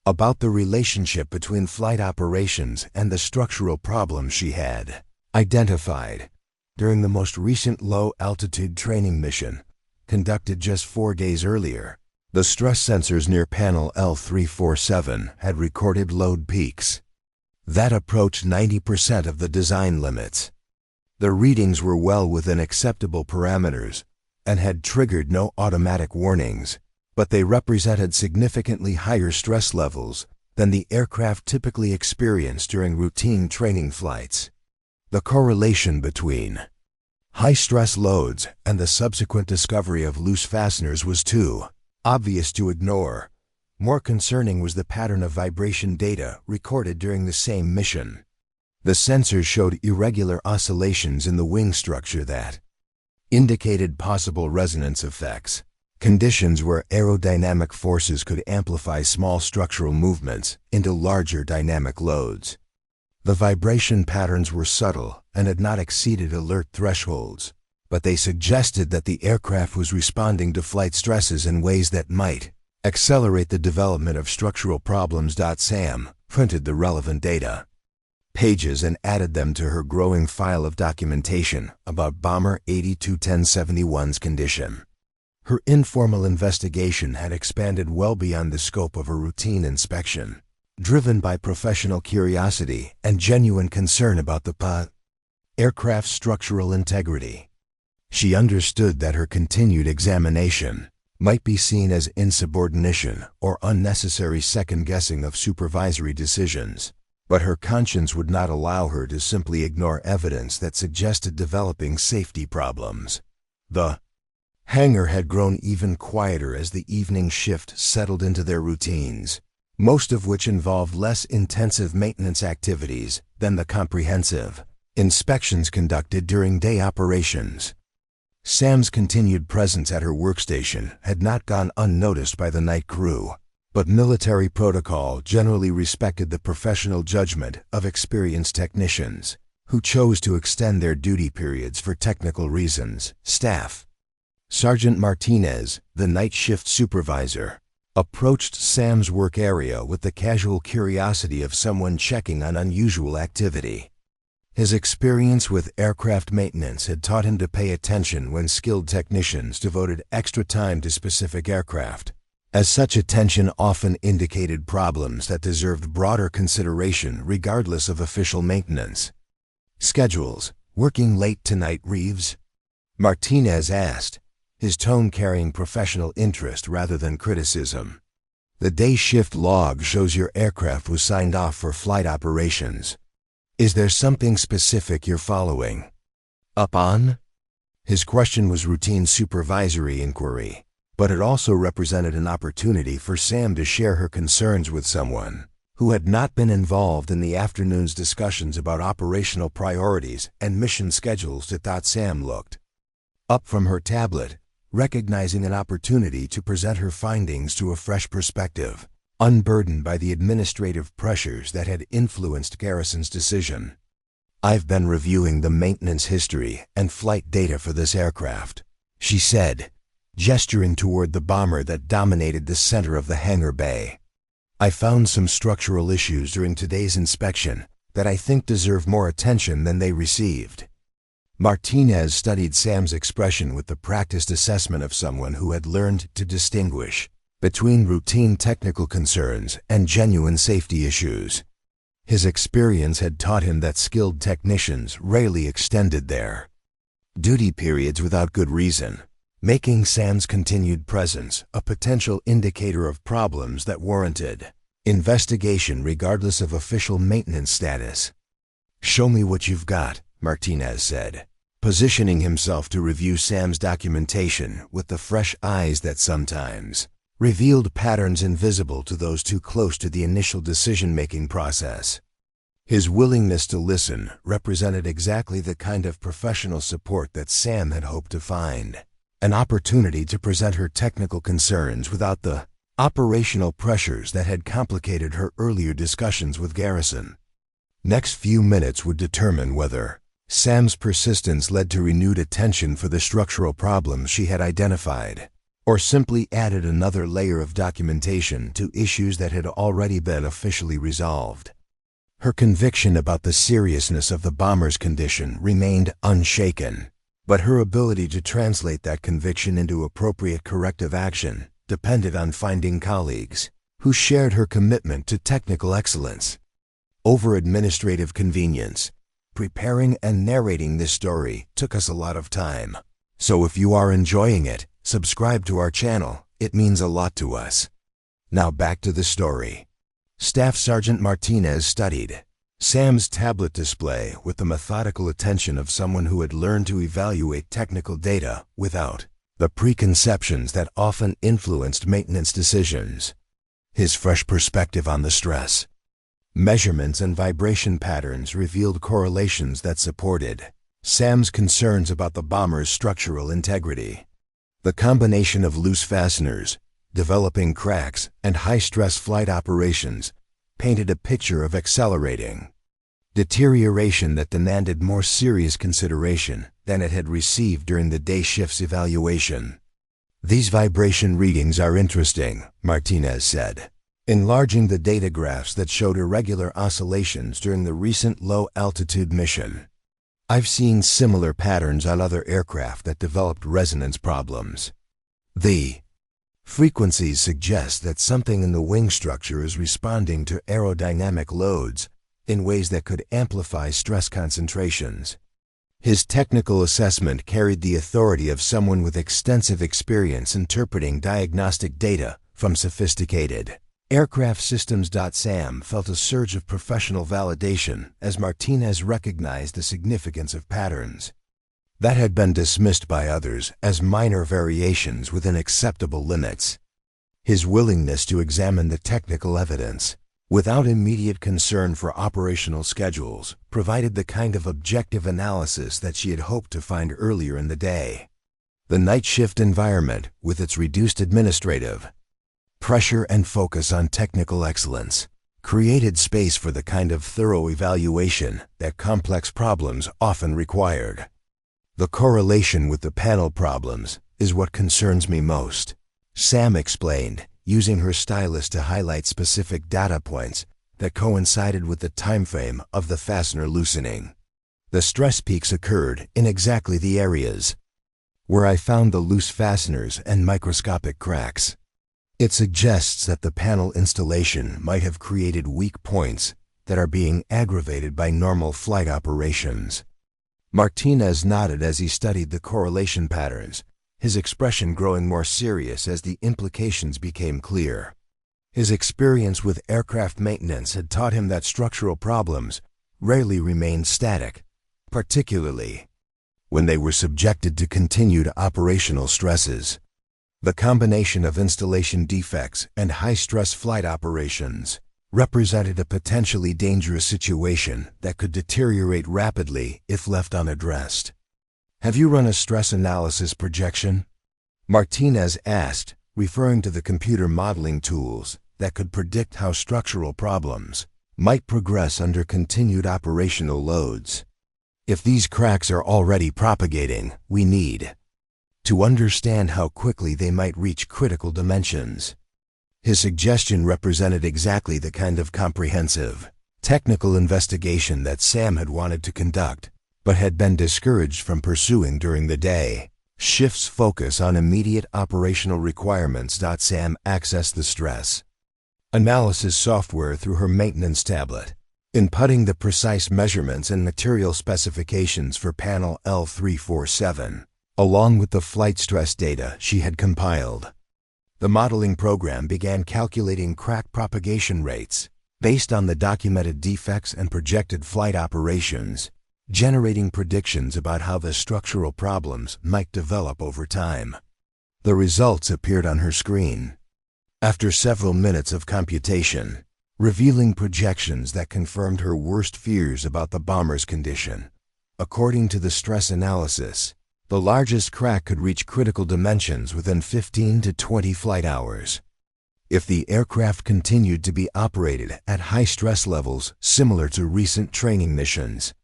about the relationship between flight operations and the structural problems she had identified during the most recent low-altitude training mission, conducted just 4 days earlier. The stress sensors near panel L347 had recorded load peaks that approached 90% of the design limits. The readings were well within acceptable parameters and had triggered no automatic warnings, but they represented significantly higher stress levels than the aircraft typically experienced during routine training flights. The correlation between high stress loads and the subsequent discovery of loose fasteners was too obvious to ignore. More concerning was the pattern of vibration data recorded during the same mission. The sensors showed irregular oscillations in the wing structure that indicated possible resonance effects, conditions where aerodynamic forces could amplify small structural movements into larger dynamic loads. The vibration patterns were subtle and had not exceeded alert thresholds, but they suggested that the aircraft was responding to flight stresses in ways that might accelerate the development of structural problems. Sam printed the relevant data pages and added them to her growing file of documentation about Bomber 821071's condition. Her informal investigation had expanded well beyond the scope of a routine inspection, driven by professional curiosity and genuine concern about the aircraft's structural integrity. She understood that her continued examination might be seen as insubordination or unnecessary second-guessing of supervisory decisions, but her conscience would not allow her to simply ignore evidence that suggested developing safety problems. The hangar had grown even quieter as the evening shift settled into their routines, most of which involved less intensive maintenance activities than the comprehensive inspections conducted during day operations. Sam's continued presence at her workstation had not gone unnoticed by the night crew. But military protocol generally respected the professional judgment of experienced technicians, who chose to extend their duty periods for technical reasons. Staff Sergeant Martinez, the night shift supervisor, approached Sam's work area with the casual curiosity of someone checking on unusual activity. His experience with aircraft maintenance had taught him to pay attention when skilled technicians devoted extra time to specific aircraft, as such attention often indicated problems that deserved broader consideration regardless of official maintenance. Schedules. Working late tonight, Reeves? Martinez asked, his tone carrying professional interest rather than criticism. The day shift log shows your aircraft was signed off for flight operations. Is there something specific you're following up on? His question was routine supervisory inquiry, but it also represented an opportunity for Sam to share her concerns with someone who had not been involved in the afternoon's discussions about operational priorities and mission schedules. Sam looked up from her tablet, recognizing an opportunity to present her findings to a fresh perspective, unburdened by the administrative pressures that had influenced Garrison's decision. I've been reviewing the maintenance history and flight data for this aircraft, she said, gesturing toward the bomber that dominated the center of the hangar bay. I found some structural issues during today's inspection that I think deserve more attention than they received. Martinez studied Sam's expression with the practiced assessment of someone who had learned to distinguish between routine technical concerns and genuine safety issues. His experience had taught him that skilled technicians rarely extended their duty periods without good reason, making Sam's continued presence a potential indicator of problems that warranted investigation regardless of official maintenance status. Show me what you've got, Martinez said, positioning himself to review Sam's documentation with the fresh eyes that sometimes revealed patterns invisible to those too close to the initial decision-making process. His willingness to listen represented exactly the kind of professional support that Sam had hoped to find, an opportunity to present her technical concerns without the operational pressures that had complicated her earlier discussions with Garrison. Next few minutes would determine whether Sam's persistence led to renewed attention for the structural problems she had identified, or simply added another layer of documentation to issues that had already been officially resolved. Her conviction about the seriousness of the bomber's condition remained unshaken, but her ability to translate that conviction into appropriate corrective action depended on finding colleagues who shared her commitment to technical excellence. Over administrative convenience, preparing and narrating this story took us a lot of time. So if you are enjoying it, subscribe to our channel. It means a lot to us. Now back to the story. Staff Sergeant Martinez studied Sam's tablet display with the methodical attention of someone who had learned to evaluate technical data without the preconceptions that often influenced maintenance decisions. His fresh perspective on the stress, measurements and vibration patterns revealed correlations that supported Sam's concerns about the bomber's structural integrity. The combination of loose fasteners, developing cracks, and high-stress flight operations painted a picture of accelerating deterioration that demanded more serious consideration than it had received during the day shift's evaluation. These vibration readings are interesting, Martinez said, enlarging the data graphs that showed irregular oscillations during the recent low-altitude mission. I've seen similar patterns on other aircraft that developed resonance problems. The frequencies suggest that something in the wing structure is responding to aerodynamic loads in ways that could amplify stress concentrations. His technical assessment carried the authority of someone with extensive experience interpreting diagnostic data from sophisticated aircraft systems. Sam felt a surge of professional validation as Martinez recognized the significance of patterns that had been dismissed by others as minor variations within acceptable limits. His willingness to examine the technical evidence without immediate concern for operational schedules provided the kind of objective analysis that she had hoped to find earlier in the day. The night shift environment, with its reduced administrative Pressure and focus on technical excellence created space for the kind of thorough evaluation that complex problems often required. The correlation with the panel problems is what concerns me most, Sam explained, using her stylus to highlight specific data points that coincided with the timeframe of the fastener loosening. The stress peaks occurred in exactly the areas where I found the loose fasteners and microscopic cracks. It suggests that the panel installation might have created weak points that are being aggravated by normal flight operations. Martinez nodded as he studied the correlation patterns, his expression growing more serious as the implications became clear. His experience with aircraft maintenance had taught him that structural problems rarely remained static, particularly when they were subjected to continued operational stresses. The combination of installation defects and high-stress flight operations represented a potentially dangerous situation that could deteriorate rapidly if left unaddressed. "Have you run a stress analysis projection?" Martinez asked, referring to the computer modeling tools that could predict how structural problems might progress under continued operational loads. "If these cracks are already propagating, we need to understand how quickly they might reach critical dimensions." His suggestion represented exactly the kind of comprehensive, technical investigation that Sam had wanted to conduct, but had been discouraged from pursuing during the day. Shifts focus on immediate operational requirements. Sam accessed the stress analysis software through her maintenance tablet, inputting the precise measurements and material specifications for panel L347. Along with the flight stress data she had compiled. The modeling program began calculating crack propagation rates based on the documented defects and projected flight operations, generating predictions about how the structural problems might develop over time. The results appeared on her screen. After several minutes of computation, revealing projections that confirmed her worst fears about the bomber's condition. According to the stress analysis, the largest crack could reach critical dimensions within 15 to 20 flight hours. If the aircraft continued to be operated at high stress levels similar to recent training missions,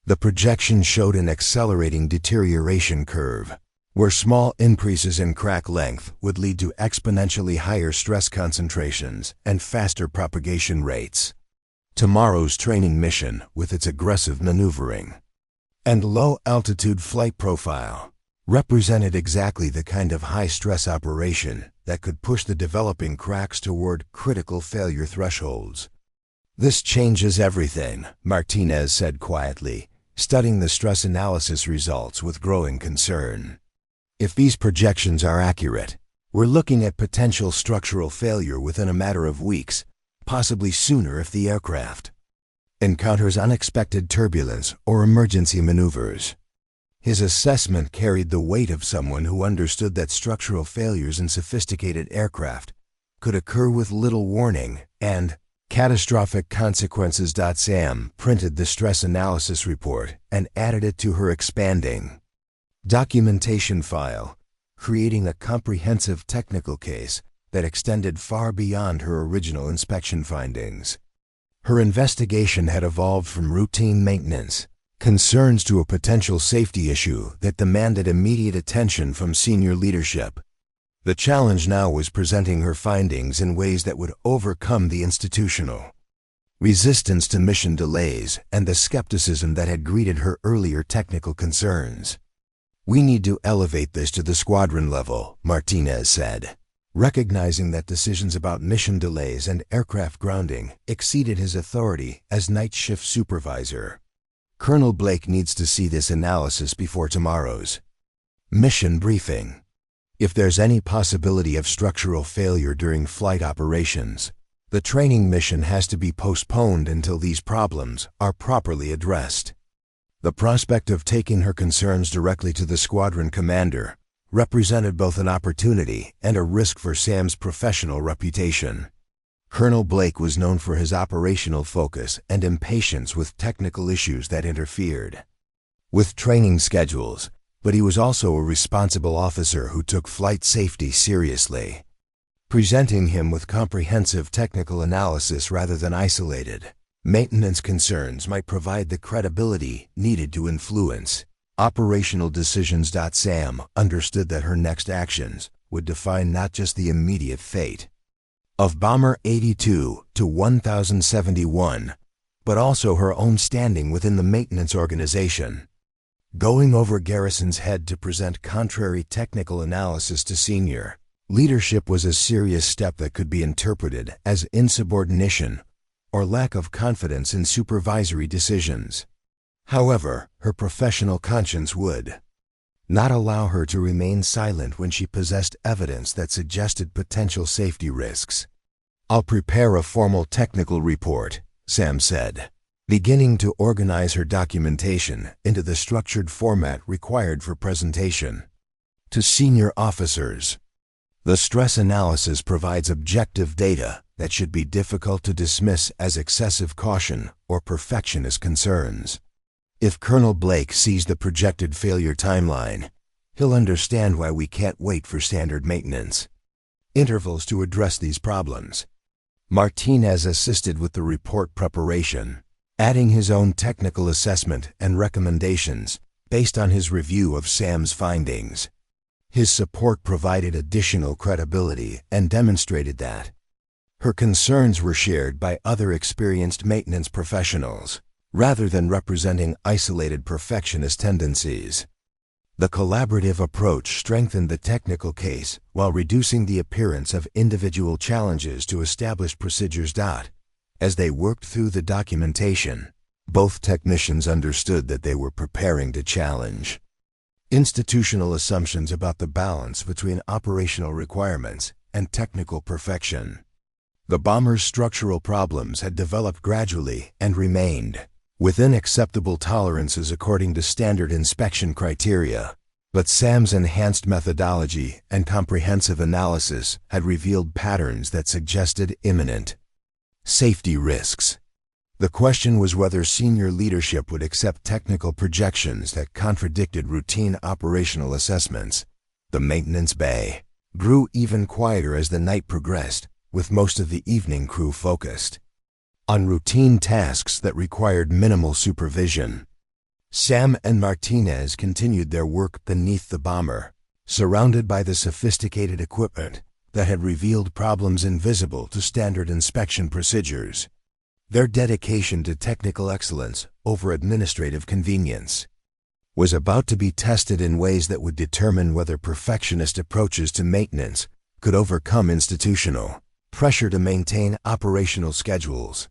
the projection showed an accelerating deterioration curve, where small increases in crack length would lead to exponentially higher stress concentrations and faster propagation rates. Tomorrow's training mission, with its aggressive maneuvering and low-altitude flight profile, represented exactly the kind of high-stress operation that could push the developing cracks toward critical failure thresholds. "This changes everything," Martinez said quietly, studying the stress analysis results with growing concern. "If these projections are accurate, we're looking at potential structural failure within a matter of weeks, possibly sooner if the aircraft encounters unexpected turbulence or emergency maneuvers." His assessment carried the weight of someone who understood that structural failures in sophisticated aircraft could occur with little warning and catastrophic consequences. Sam printed the stress analysis report and added it to her expanding documentation file, creating a comprehensive technical case that extended far beyond her original inspection findings. Her investigation had evolved from routine maintenance concerns to a potential safety issue that demanded immediate attention from senior leadership. The challenge now was presenting her findings in ways that would overcome the institutional resistance to mission delays and the skepticism that had greeted her earlier technical concerns. "We need to elevate this to the squadron level," Martinez said, recognizing that decisions about mission delays and aircraft grounding exceeded his authority as night shift supervisor. "Colonel Blake needs to see this analysis before tomorrow's mission briefing. If there's any possibility of structural failure during flight operations, the training mission has to be postponed until these problems are properly addressed." The prospect of taking her concerns directly to the squadron commander represented both an opportunity and a risk for Sam's professional reputation. Colonel Blake was known for his operational focus and impatience with technical issues that interfered with training schedules, but he was also a responsible officer who took flight safety seriously. presenting him with comprehensive technical analysis rather than isolated. Maintenance concerns might provide the credibility needed to influence operational decisions. Sam understood that her next actions would define not just the immediate fate of Bomber 82 to 1071, but also her own standing within the maintenance organization. Going over Garrison's head to present contrary technical analysis to senior leadership was a serious step that could be interpreted as insubordination or lack of confidence in supervisory decisions. However, her professional conscience would not allow her to remain silent when she possessed evidence that suggested potential safety risks. "I'll prepare a formal technical report," Sam said, beginning to organize her documentation into the structured format required for presentation to senior officers. The stress analysis provides objective data that should be difficult to dismiss as excessive caution or perfectionist concerns. If Colonel Blake sees the projected failure timeline, he'll understand why we can't wait for standard maintenance intervals to address these problems. Martinez assisted with the report preparation, adding his own technical assessment and recommendations based on his review of Sam's findings. His support provided additional credibility and demonstrated that her concerns were shared by other experienced maintenance professionals, rather than representing isolated perfectionist tendencies. The collaborative approach strengthened the technical case while reducing the appearance of individual challenges to established procedures. As they worked through the documentation, both technicians understood that they were preparing to challenge institutional assumptions about the balance between operational requirements and technical perfection. The bomber's structural problems had developed gradually and remained within acceptable tolerances according to standard inspection criteria, but Sam's enhanced methodology and comprehensive analysis had revealed patterns that suggested imminent safety risks. The question was whether senior leadership would accept technical projections that contradicted routine operational assessments. The maintenance bay grew even quieter as the night progressed, with most of the evening crew focused on routine tasks that required minimal supervision. Sam and Martinez continued their work beneath the bomber, surrounded by the sophisticated equipment that had revealed problems invisible to standard inspection procedures. Their dedication to technical excellence over administrative convenience was about to be tested in ways that would determine whether perfectionist approaches to maintenance could overcome institutional pressure to maintain operational schedules.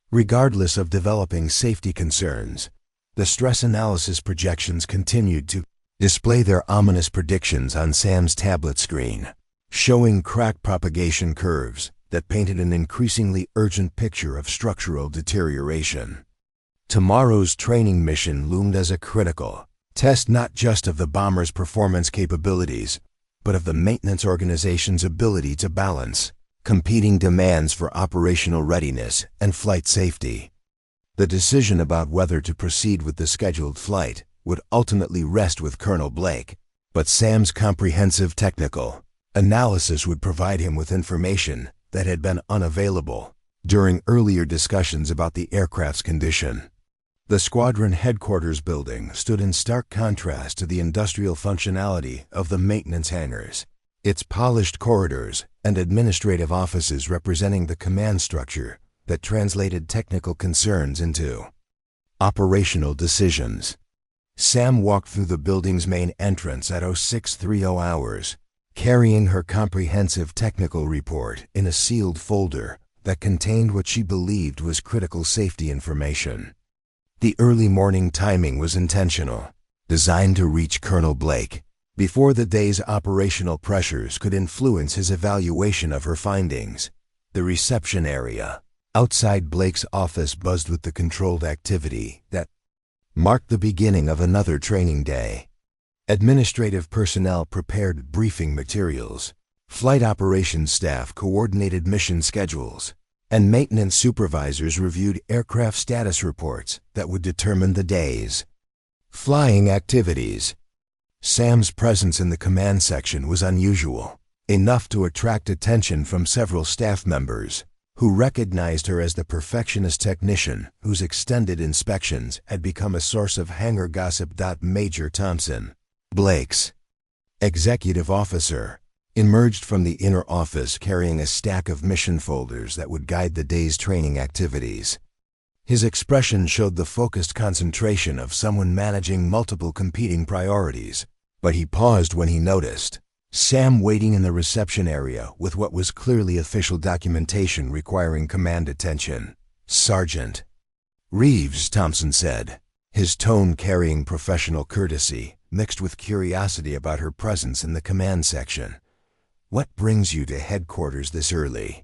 Regardless of developing safety concerns, the stress analysis projections continued to display their ominous predictions on Sam's tablet screen, showing crack propagation curves that painted an increasingly urgent picture of structural deterioration. Tomorrow's training mission loomed as a critical test not just of the bomber's performance capabilities, but of the maintenance organization's ability to balance competing demands for operational readiness and flight safety. The decision about whether to proceed with the scheduled flight would ultimately rest with Colonel Blake, but Sam's comprehensive technical analysis would provide him with information that had been unavailable during earlier discussions about the aircraft's condition. The squadron headquarters building stood in stark contrast to the industrial functionality of the maintenance hangars, its polished corridors and administrative offices representing the command structure that translated technical concerns into operational decisions. Sam walked through the building's main entrance at 0630 hours, carrying her comprehensive technical report in a sealed folder that contained what she believed was critical safety information. The early morning timing was intentional, designed to reach Colonel Blake before the day's operational pressures could influence his evaluation of her findings. The reception area outside Blake's office buzzed with the controlled activity that marked the beginning of another training day. Administrative personnel prepared briefing materials, flight operations staff coordinated mission schedules, and maintenance supervisors reviewed aircraft status reports that would determine the day's flying activities. Sam's presence in the command section was unusual. enough to attract attention from several staff members, who recognized her as the perfectionist technician whose extended inspections had become a source of hangar gossip. Major Thompson, Blake's executive officer, emerged from the inner office carrying a stack of mission folders that would guide the day's training activities. His expression showed the focused concentration of someone managing multiple competing priorities, but he paused when he noticed Sam waiting in the reception area with what was clearly official documentation requiring command attention. "Sergeant Reeves," Thompson said, his tone carrying professional courtesy mixed with curiosity about her presence in the command section. "What brings you to headquarters this early?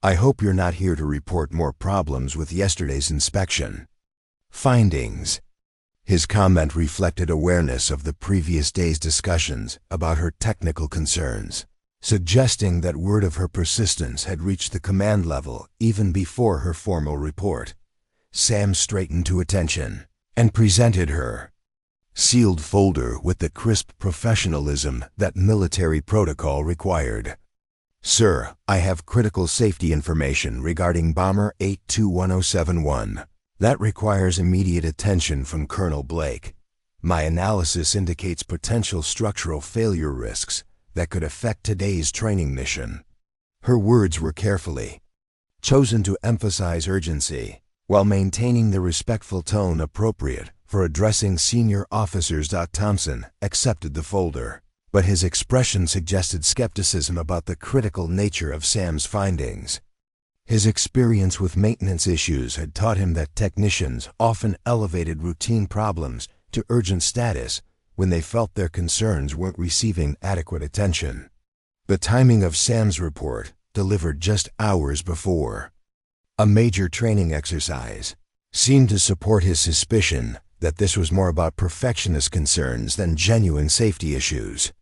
I hope you're not here to report more problems with yesterday's inspection findings." His comment reflected awareness of the previous day's discussions about her technical concerns, suggesting that word of her persistence had reached the command level even before her formal report. Sam straightened to attention and presented her sealed folder with the crisp professionalism that military protocol required. "Sir, I have critical safety information regarding Bomber 821071. That requires immediate attention from Colonel Blake. My analysis indicates potential structural failure risks that could affect today's training mission." Her words were carefully chosen to emphasize urgency, while maintaining the respectful tone appropriate for addressing senior officers. Thompson accepted the folder, but his expression suggested skepticism about the critical nature of Sam's findings. His experience with maintenance issues had taught him that technicians often elevated routine problems to urgent status when they felt their concerns weren't receiving adequate attention. The timing of Sam's report, delivered just hours before a major training exercise, seemed to support his suspicion that this was more about perfectionist concerns than genuine safety issues.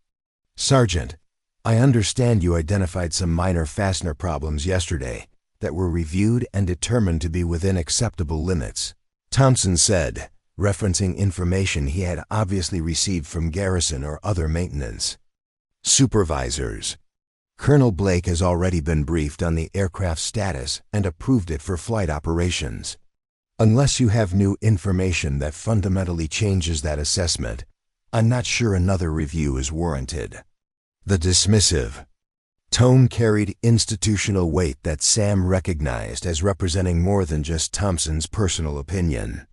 "Sergeant, I understand you identified some minor fastener problems yesterday that were reviewed and determined to be within acceptable limits," Thompson said, referencing information he had obviously received from garrison or other maintenance supervisors. "Colonel Blake has already been briefed on the aircraft's status and approved it for flight operations. Unless you have new information that fundamentally changes that assessment, I'm not sure another review is warranted." The dismissive tone carried institutional weight that Sam recognized as representing more than just Thompson's personal opinion.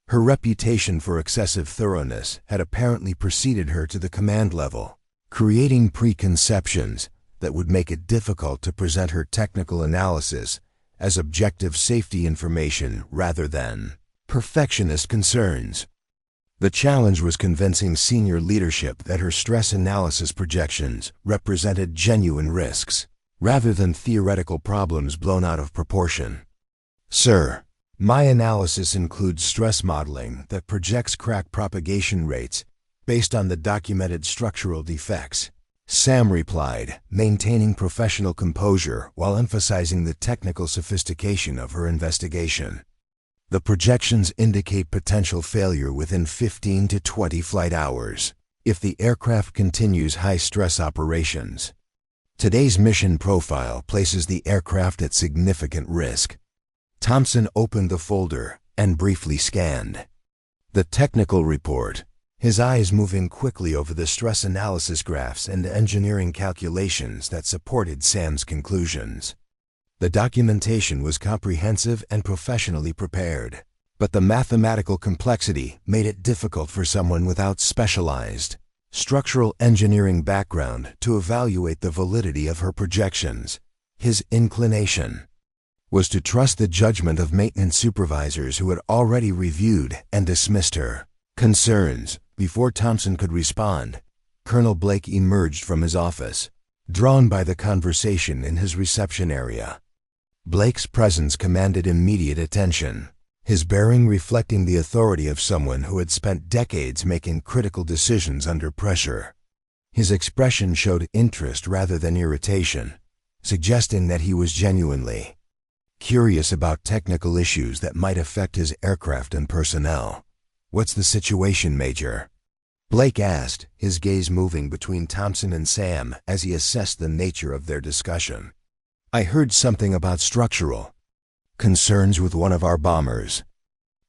Her reputation for excessive thoroughness had apparently preceded her to the command level, creating preconceptions that would make it difficult to present her technical analysis as objective safety information rather than perfectionist concerns. The challenge was convincing senior leadership that her stress analysis projections represented genuine risks, rather than theoretical problems blown out of proportion. "Sir, my analysis includes stress modeling that projects crack propagation rates based on the documented structural defects," Sam replied, maintaining professional composure while emphasizing the technical sophistication of her investigation. "The projections indicate potential failure within 15 to 20 flight hours if the aircraft continues high-stress operations. Today's mission profile places the aircraft at significant risk." Thompson opened the folder and briefly scanned the technical report, his eyes moving quickly over the stress analysis graphs and engineering calculations that supported Sam's conclusions. The documentation was comprehensive and professionally prepared, but the mathematical complexity made it difficult for someone without specialized structural engineering background to evaluate the validity of her projections. His inclination was to trust the judgment of maintenance supervisors who had already reviewed and dismissed her concerns. Before Thompson could respond, Colonel Blake emerged from his office, drawn by the conversation in his reception area. Blake's presence commanded immediate attention, his bearing reflecting the authority of someone who had spent decades making critical decisions under pressure. His expression showed interest rather than irritation, suggesting that he was genuinely curious about technical issues that might affect his aircraft and personnel. "What's the situation, Major?" Blake asked, his gaze moving between Thompson and Sam as he assessed the nature of their discussion. "I heard something about structural concerns with one of our bombers."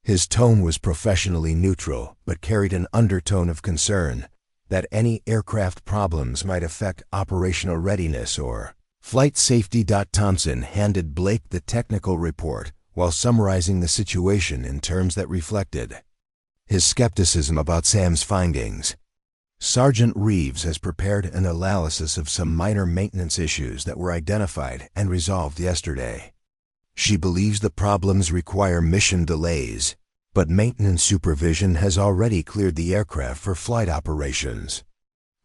His tone was professionally neutral, but carried an undertone of concern that any aircraft problems might affect operational readiness or flight safety. Thompson handed Blake the technical report while summarizing the situation in terms that reflected his skepticism about Sam's findings. "Sergeant Reeves has prepared an analysis of some minor maintenance issues that were identified and resolved yesterday. She believes the problems require mission delays, but maintenance supervision has already cleared the aircraft for flight operations."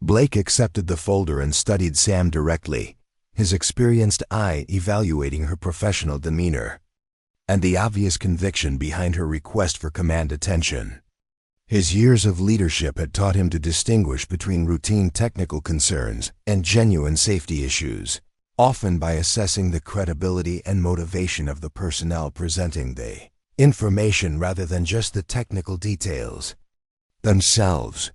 Blake accepted the folder and studied Sam directly, his experienced eye evaluating her professional demeanor and the obvious conviction behind her request for command attention. His years of leadership had taught him to distinguish between routine technical concerns and genuine safety issues, often by assessing the credibility and motivation of the personnel presenting the information rather than just the technical details themselves.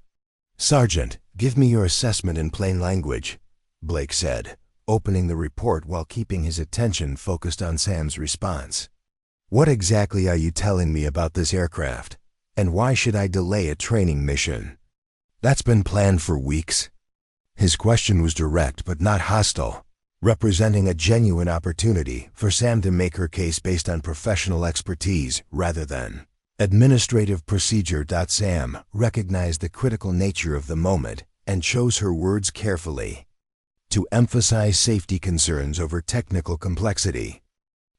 "Sergeant, give me your assessment in plain language," Blake said, opening the report while keeping his attention focused on Sam's response. "What exactly are you telling me about this aircraft? And why should I delay a training mission that's been planned for weeks?" His question was direct but not hostile, representing a genuine opportunity for Sam to make her case based on professional expertise rather than administrative procedure. Sam recognized the critical nature of the moment and chose her words carefully to emphasize safety concerns over technical complexity.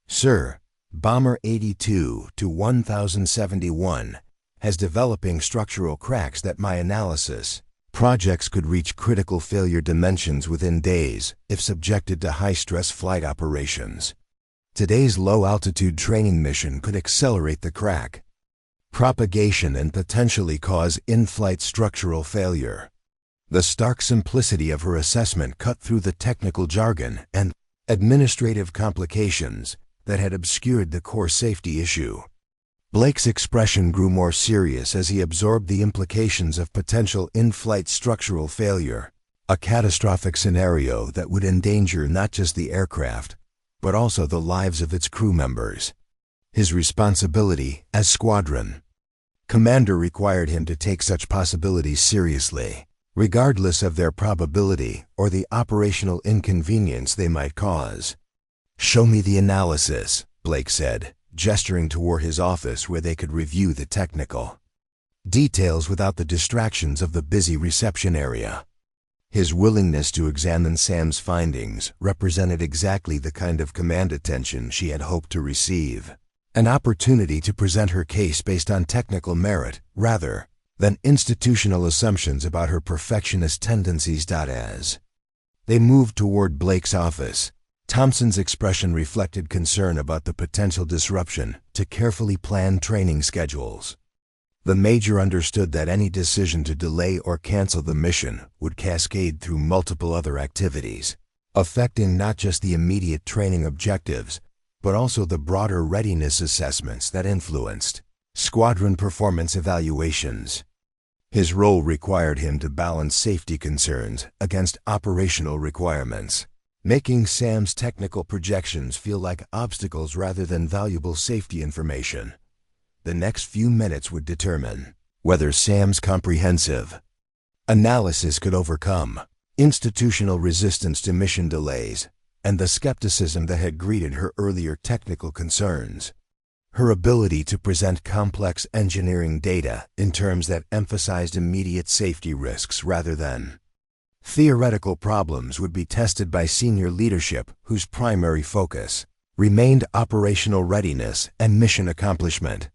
"Sir, Bomber 82 to 1071 has developing structural cracks that my analysis projects could reach critical failure dimensions within days if subjected to high-stress flight operations. Today's low-altitude training mission could accelerate the crack propagation and potentially cause in-flight structural failure." The stark simplicity of her assessment cut through the technical jargon and administrative complications that had obscured the core safety issue. Blake's expression grew more serious as he absorbed the implications of potential in-flight structural failure, a catastrophic scenario that would endanger not just the aircraft, but also the lives of its crew members. His responsibility as squadron commander required him to take such possibilities seriously, regardless of their probability or the operational inconvenience they might cause. "Show me the analysis," Blake said, gesturing toward his office where they could review the technical details without the distractions of the busy reception area. His willingness to examine Sam's findings represented exactly the kind of command attention she had hoped to receive, an opportunity to present her case based on technical merit rather than institutional assumptions about her perfectionist tendencies. As they moved toward Blake's office, Thompson's expression reflected concern about the potential disruption to carefully planned training schedules. The Major understood that any decision to delay or cancel the mission would cascade through multiple other activities, affecting not just the immediate training objectives, but also the broader readiness assessments that influenced squadron performance evaluations. His role required him to balance safety concerns against operational requirements, making Sam's technical projections feel like obstacles rather than valuable safety information. The next few minutes would determine whether Sam's comprehensive analysis could overcome institutional resistance to mission delays and the skepticism that had greeted her earlier technical concerns. Her ability to present complex engineering data in terms that emphasized immediate safety risks rather than theoretical problems would be tested by senior leadership whose primary focus remained operational readiness and mission accomplishment.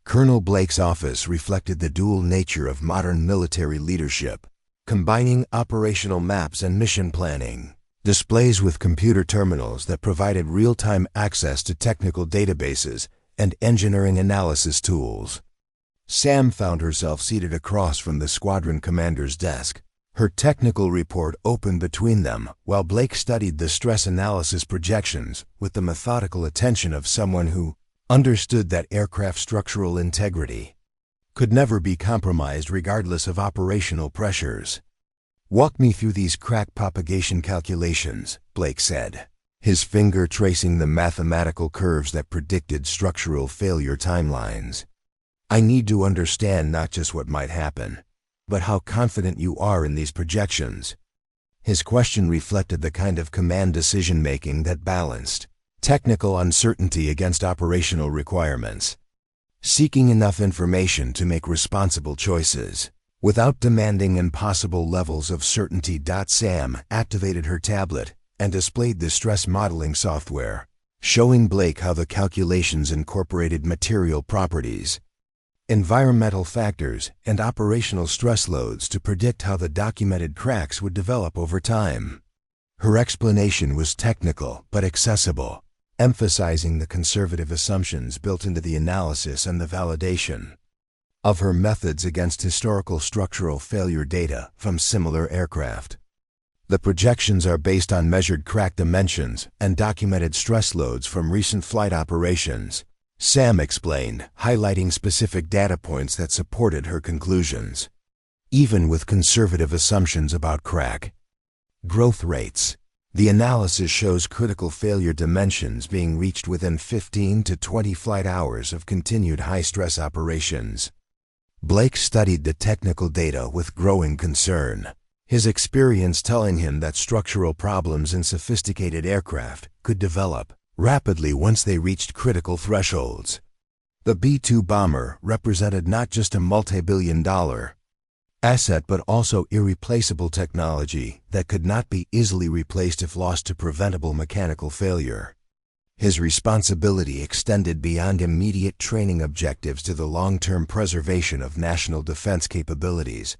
Colonel Blake's office reflected the dual nature of modern military leadership, combining operational maps and mission planning, displays with computer terminals that provided real-time access to technical databases and engineering analysis tools. Sam found herself seated across from the squadron commander's desk, her technical report open between them while Blake studied the stress analysis projections with the methodical attention of someone who understood that aircraft structural integrity could never be compromised regardless of operational pressures. "Walk me through these crack propagation calculations," Blake said, his finger tracing the mathematical curves that predicted structural failure timelines. "I need to understand not just what might happen, but how confident you are in these projections." His question reflected the kind of command decision-making that balanced technical uncertainty against operational requirements, seeking enough information to make responsible choices without demanding impossible levels of certainty. Sam activated her tablet and displayed the stress modeling software, showing Blake how the calculations incorporated material properties, environmental factors, and operational stress loads to predict how the documented cracks would develop over time. Her explanation was technical but accessible, emphasizing the conservative assumptions built into the analysis and the validation of her methods against historical structural failure data from similar aircraft. "The projections are based on measured crack dimensions and documented stress loads from recent flight operations," Sam explained, highlighting specific data points that supported her conclusions. Even with conservative assumptions about crack growth rates, the analysis shows critical failure dimensions being reached within 15 to 20 flight hours of continued high-stress operations. Blake studied the technical data with growing concern, his experience telling him that structural problems in sophisticated aircraft could develop rapidly once they reached critical thresholds. The B-2 bomber represented not just a multi-billion-dollar asset but also irreplaceable technology that could not be easily replaced if lost to preventable mechanical failure. His responsibility extended beyond immediate training objectives to the long-term preservation of national defense capabilities.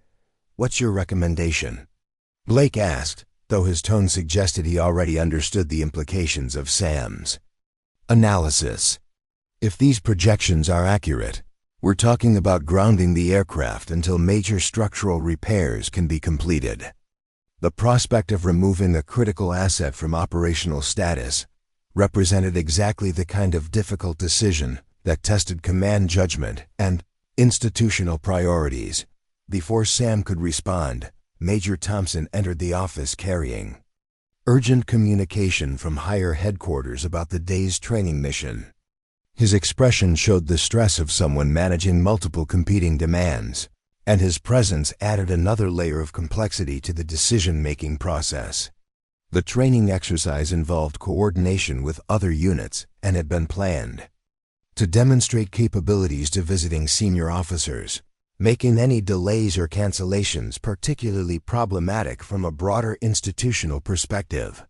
"What's your recommendation?" Blake asked, though his tone suggested he already understood the implications of Sam's analysis. "If these projections are accurate, we're talking about grounding the aircraft until major structural repairs can be completed. The prospect of removing a critical asset from operational status represented exactly the kind of difficult decision that tested command judgment and institutional priorities." Before Sam could respond, Major Thompson entered the office carrying urgent communication from higher headquarters about the day's training mission. His expression showed the stress of someone managing multiple competing demands, and his presence added another layer of complexity to the decision-making process. The training exercise involved coordination with other units and had been planned to demonstrate capabilities to visiting senior officers, making any delays or cancellations particularly problematic from a broader institutional perspective.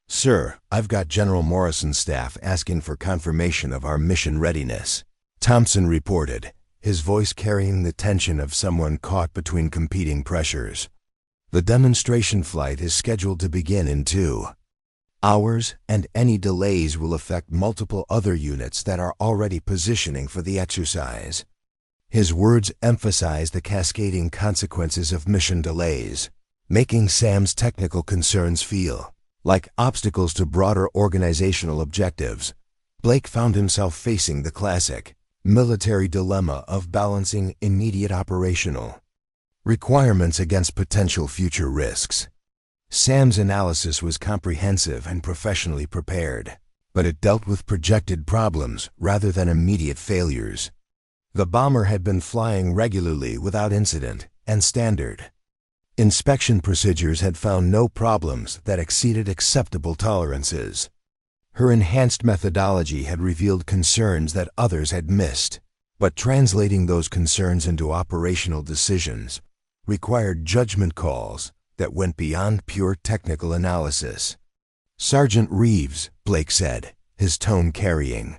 "Sir, I've got General Morrison's staff asking for confirmation of our mission readiness," Thompson reported, his voice carrying the tension of someone caught between competing pressures. "The demonstration flight is scheduled to begin in 2 hours, and any delays will affect multiple other units that are already positioning for the exercise." His words emphasized the cascading consequences of mission delays, making Sam's technical concerns feel like obstacles to broader organizational objectives. Blake found himself facing the classic military dilemma of balancing immediate operational requirements against potential future risks. Sam's analysis was comprehensive and professionally prepared, but it dealt with projected problems rather than immediate failures. The bomber had been flying regularly without incident, and standard inspection procedures had found no problems that exceeded acceptable tolerances. Her enhanced methodology had revealed concerns that others had missed, but translating those concerns into operational decisions required judgment calls that went beyond pure technical analysis. "Sergeant Reeves," Blake said, his tone carrying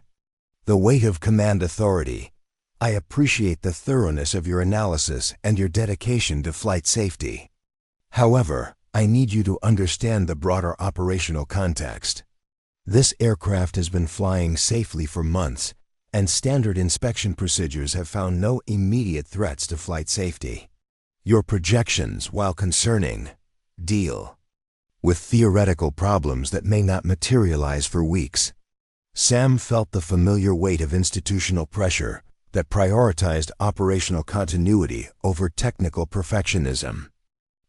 the weight of command authority, "I appreciate the thoroughness of your analysis and your dedication to flight safety. However, I need you to understand the broader operational context. This aircraft has been flying safely for months, and standard inspection procedures have found no immediate threats to flight safety. Your projections, while concerning, deal with theoretical problems that may not materialize for weeks." Sam felt the familiar weight of institutional pressure that prioritized operational continuity over technical perfectionism.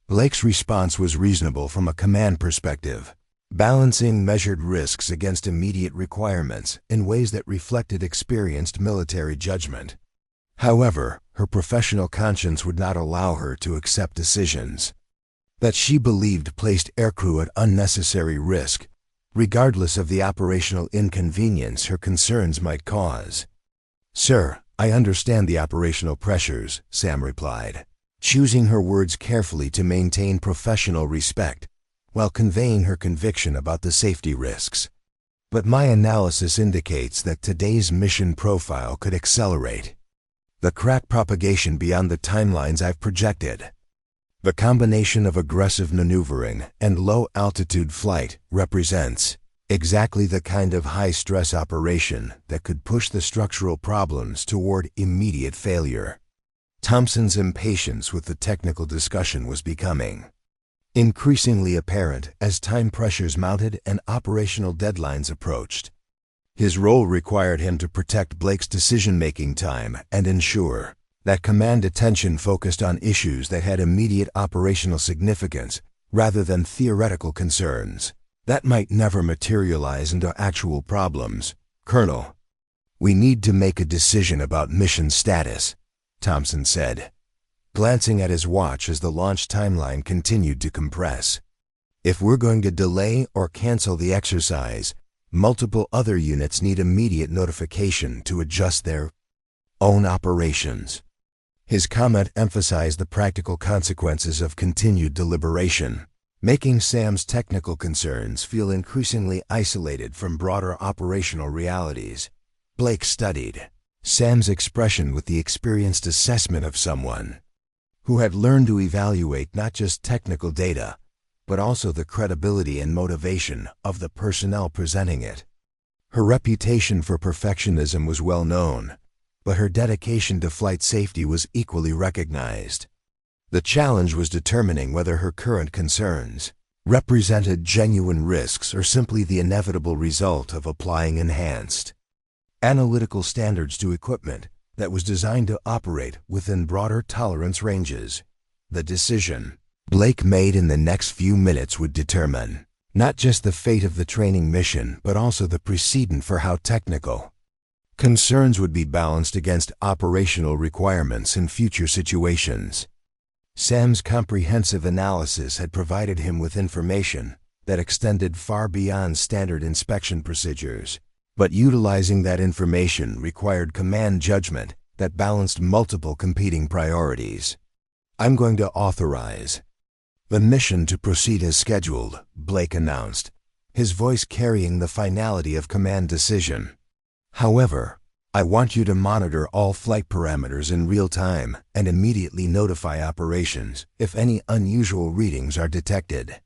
Blake's response was reasonable from a command perspective, balancing measured risks against immediate requirements in ways that reflected experienced military judgment. However, her professional conscience would not allow her to accept decisions that she believed placed aircrew at unnecessary risk, regardless of the operational inconvenience her concerns might cause. "Sir, I understand the operational pressures," Sam replied, choosing her words carefully to maintain professional respect while conveying her conviction about the safety risks. "But my analysis indicates that today's mission profile could accelerate the crack propagation beyond the timelines I've projected. The combination of aggressive maneuvering and low-altitude flight represents exactly the kind of high-stress operation that could push the structural problems toward immediate failure." Thompson's impatience with the technical discussion was becoming increasingly apparent as time pressures mounted and operational deadlines approached. His role required him to protect Blake's decision-making time and ensure that command attention focused on issues that had immediate operational significance rather than theoretical concerns that might never materialize into actual problems. "Colonel, we need to make a decision about mission status," Thompson said, glancing at his watch as the launch timeline continued to compress. "If we're going to delay or cancel the exercise, multiple other units need immediate notification to adjust their own operations." His comment emphasized the practical consequences of continued deliberation, making Sam's technical concerns feel increasingly isolated from broader operational realities. Blake studied Sam's expression with the experienced assessment of someone who had learned to evaluate not just technical data, but also the credibility and motivation of the personnel presenting it. Her reputation for perfectionism was well known, but her dedication to flight safety was equally recognized. The challenge was determining whether her current concerns represented genuine risks or simply the inevitable result of applying enhanced analytical standards to equipment that was designed to operate within broader tolerance ranges. The decision Blake made in the next few minutes would determine not just the fate of the training mission, but also the precedent for how technical concerns would be balanced against operational requirements in future situations. Sam's comprehensive analysis had provided him with information that extended far beyond standard inspection procedures, but utilizing that information required command judgment that balanced multiple competing priorities. "I'm going to authorize the mission to proceed as scheduled," Blake announced, his voice carrying the finality of command decision. "However, I want you to monitor all flight parameters in real time and immediately notify operations if any unusual readings are detected.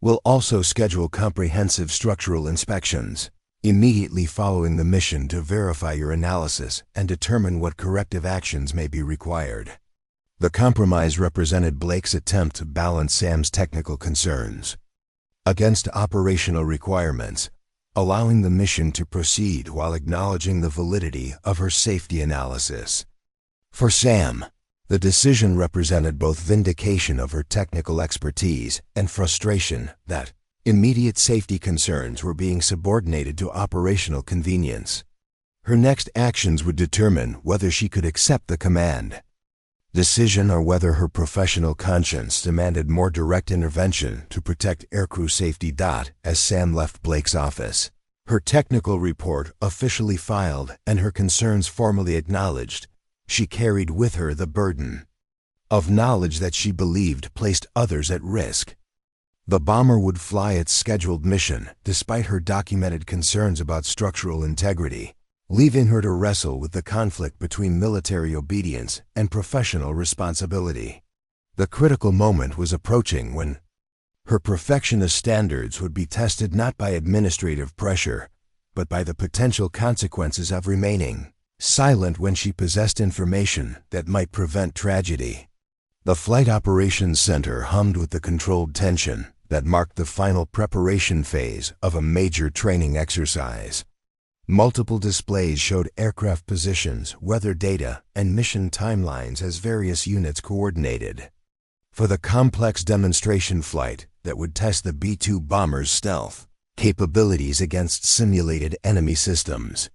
We'll also schedule comprehensive structural inspections immediately following the mission to verify your analysis and determine what corrective actions may be required." The compromise represented Blake's attempt to balance Sam's technical concerns against operational requirements, allowing the mission to proceed while acknowledging the validity of her safety analysis. For Sam, the decision represented both vindication of her technical expertise and frustration that immediate safety concerns were being subordinated to operational convenience. Her next actions would determine whether she could accept the command decision or whether her professional conscience demanded more direct intervention to protect aircrew safety. As Sam left Blake's office, her technical report officially filed and her concerns formally acknowledged, she carried with her the burden of knowledge that she believed placed others at risk. The bomber would fly its scheduled mission despite her documented concerns about structural integrity, leaving her to wrestle with the conflict between military obedience and professional responsibility. The critical moment was approaching when her perfectionist standards would be tested not by administrative pressure, but by the potential consequences of remaining silent when she possessed information that might prevent tragedy. The Flight Operations Center hummed with the controlled tension that marked the final preparation phase of a major training exercise. Multiple displays showed aircraft positions, weather data, and mission timelines as various units coordinated. For the complex demonstration flight that would test the B-2 bomber's stealth capabilities against simulated enemy systems.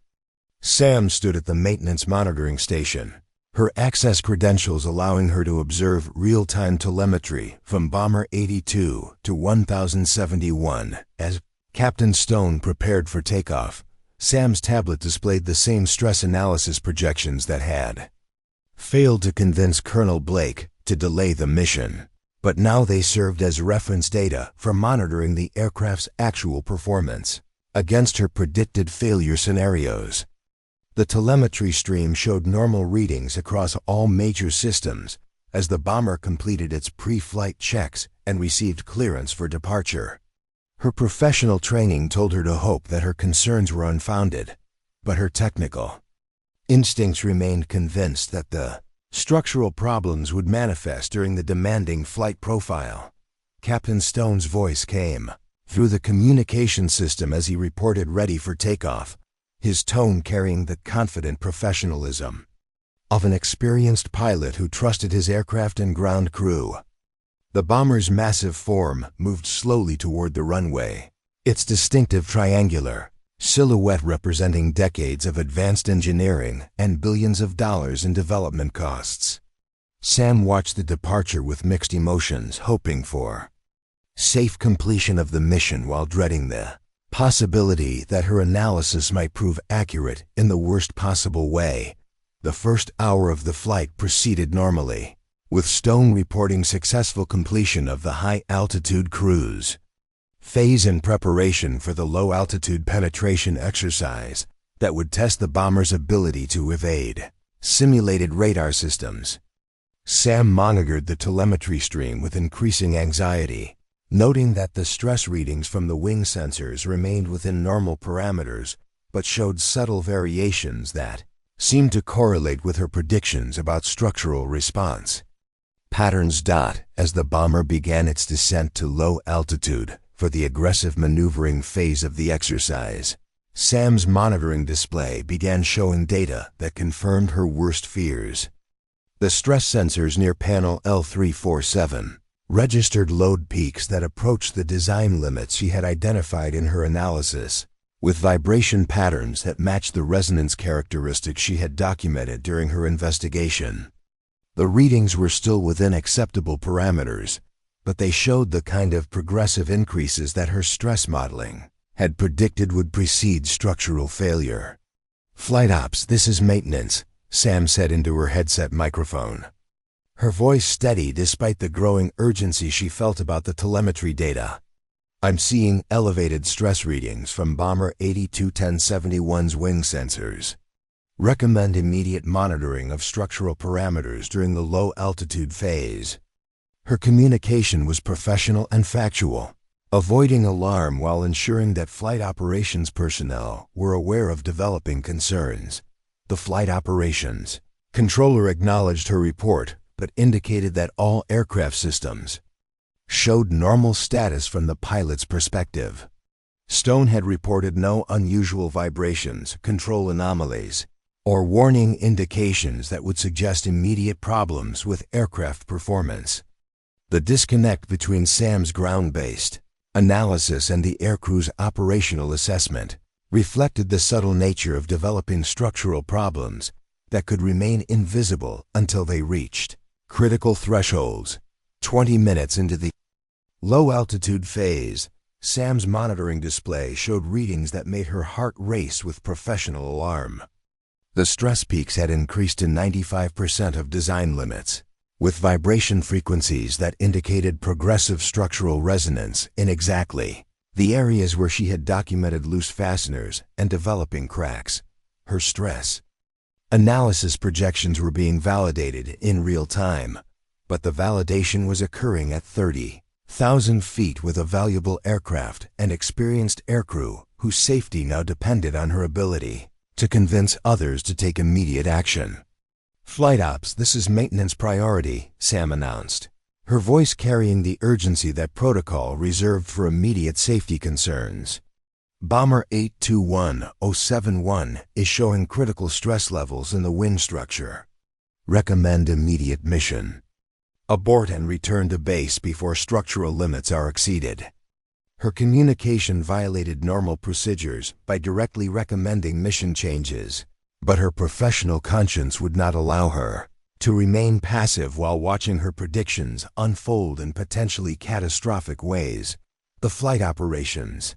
Sam stood at the maintenance monitoring station, her access credentials allowing her to observe real-time telemetry from Bomber 82 to 1071. As Captain Stone prepared for takeoff, Sam's tablet displayed the same stress analysis projections that had failed to convince Colonel Blake to delay the mission, but now they served as reference data for monitoring the aircraft's actual performance against her predicted failure scenarios. The telemetry stream showed normal readings across all major systems as the bomber completed its pre-flight checks and received clearance for departure. Her professional training told her to hope that her concerns were unfounded, but her technical instincts remained convinced that the structural problems would manifest during the demanding flight profile. Captain Stone's voice came through the communication system as he reported ready for takeoff, his tone carrying the confident professionalism of an experienced pilot who trusted his aircraft and ground crew. The bomber's massive form moved slowly toward the runway, its distinctive triangular silhouette representing decades of advanced engineering and billions of dollars in development costs. Sam watched the departure with mixed emotions, hoping for safe completion of the mission while dreading the possibility that her analysis might prove accurate in the worst possible way. The first hour of the flight proceeded normally, with Stone reporting successful completion of the high-altitude cruise phase in preparation for the low-altitude penetration exercise that would test the bomber's ability to evade simulated radar systems. Sam monitored the telemetry stream with increasing anxiety, noting that the stress readings from the wing sensors remained within normal parameters but showed subtle variations that seemed to correlate with her predictions about structural response patterns. As the bomber began its descent to low altitude for the aggressive maneuvering phase of the exercise, Sam's monitoring display began showing data that confirmed her worst fears. The stress sensors near panel L347 registered load peaks that approached the design limits she had identified in her analysis, with vibration patterns that matched the resonance characteristics she had documented during her investigation. The readings were still within acceptable parameters, but they showed the kind of progressive increases that her stress modeling had predicted would precede structural failure. "Flight ops, this is maintenance," Sam said into her headset microphone, her voice steady despite the growing urgency she felt about the telemetry data. "I'm seeing elevated stress readings from Bomber 82-1071's wing sensors. Recommend immediate monitoring of structural parameters during the low-altitude phase." Her communication was professional and factual, avoiding alarm while ensuring that flight operations personnel were aware of developing concerns. The flight operations controller acknowledged her report, but indicated that all aircraft systems showed normal status from the pilot's perspective. Stone had reported no unusual vibrations, control anomalies, or warning indications that would suggest immediate problems with aircraft performance. The disconnect between Sam's ground-based analysis and the aircrew's operational assessment reflected the subtle nature of developing structural problems that could remain invisible until they reached critical thresholds. 20 minutes into the low-altitude phase, Sam's monitoring display showed readings that made her heart race with professional alarm. The stress peaks had increased to 95% of design limits, with vibration frequencies that indicated progressive structural resonance in exactly the areas where she had documented loose fasteners and developing cracks. Her stress analysis projections were being validated in real time, but the validation was occurring at 30,000 feet with a valuable aircraft and experienced aircrew whose safety now depended on her ability to convince others to take immediate action. "Flight ops, this is maintenance priority," Sam announced, her voice carrying the urgency that protocol reserved for immediate safety concerns. Bomber 821071 is showing critical stress levels in the wing structure. Recommend immediate mission. Abort and return to base before structural limits are exceeded. Her communication violated normal procedures by directly recommending mission changes, but her professional conscience would not allow her to remain passive while watching her predictions unfold in potentially catastrophic ways. The flight operations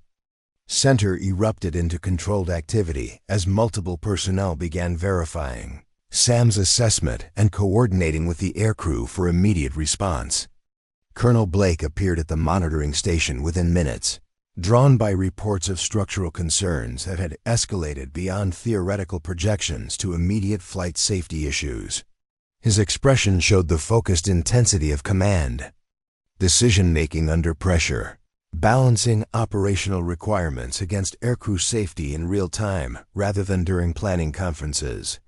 center erupted into controlled activity as multiple personnel began verifying Sam's assessment and coordinating with the aircrew for immediate response. Colonel Blake appeared at the monitoring station within minutes, drawn by reports of structural concerns that had escalated beyond theoretical projections to immediate flight safety issues. His expression showed the focused intensity of command, decision-making under pressure, balancing operational requirements against aircrew safety in real time rather than during planning conferences.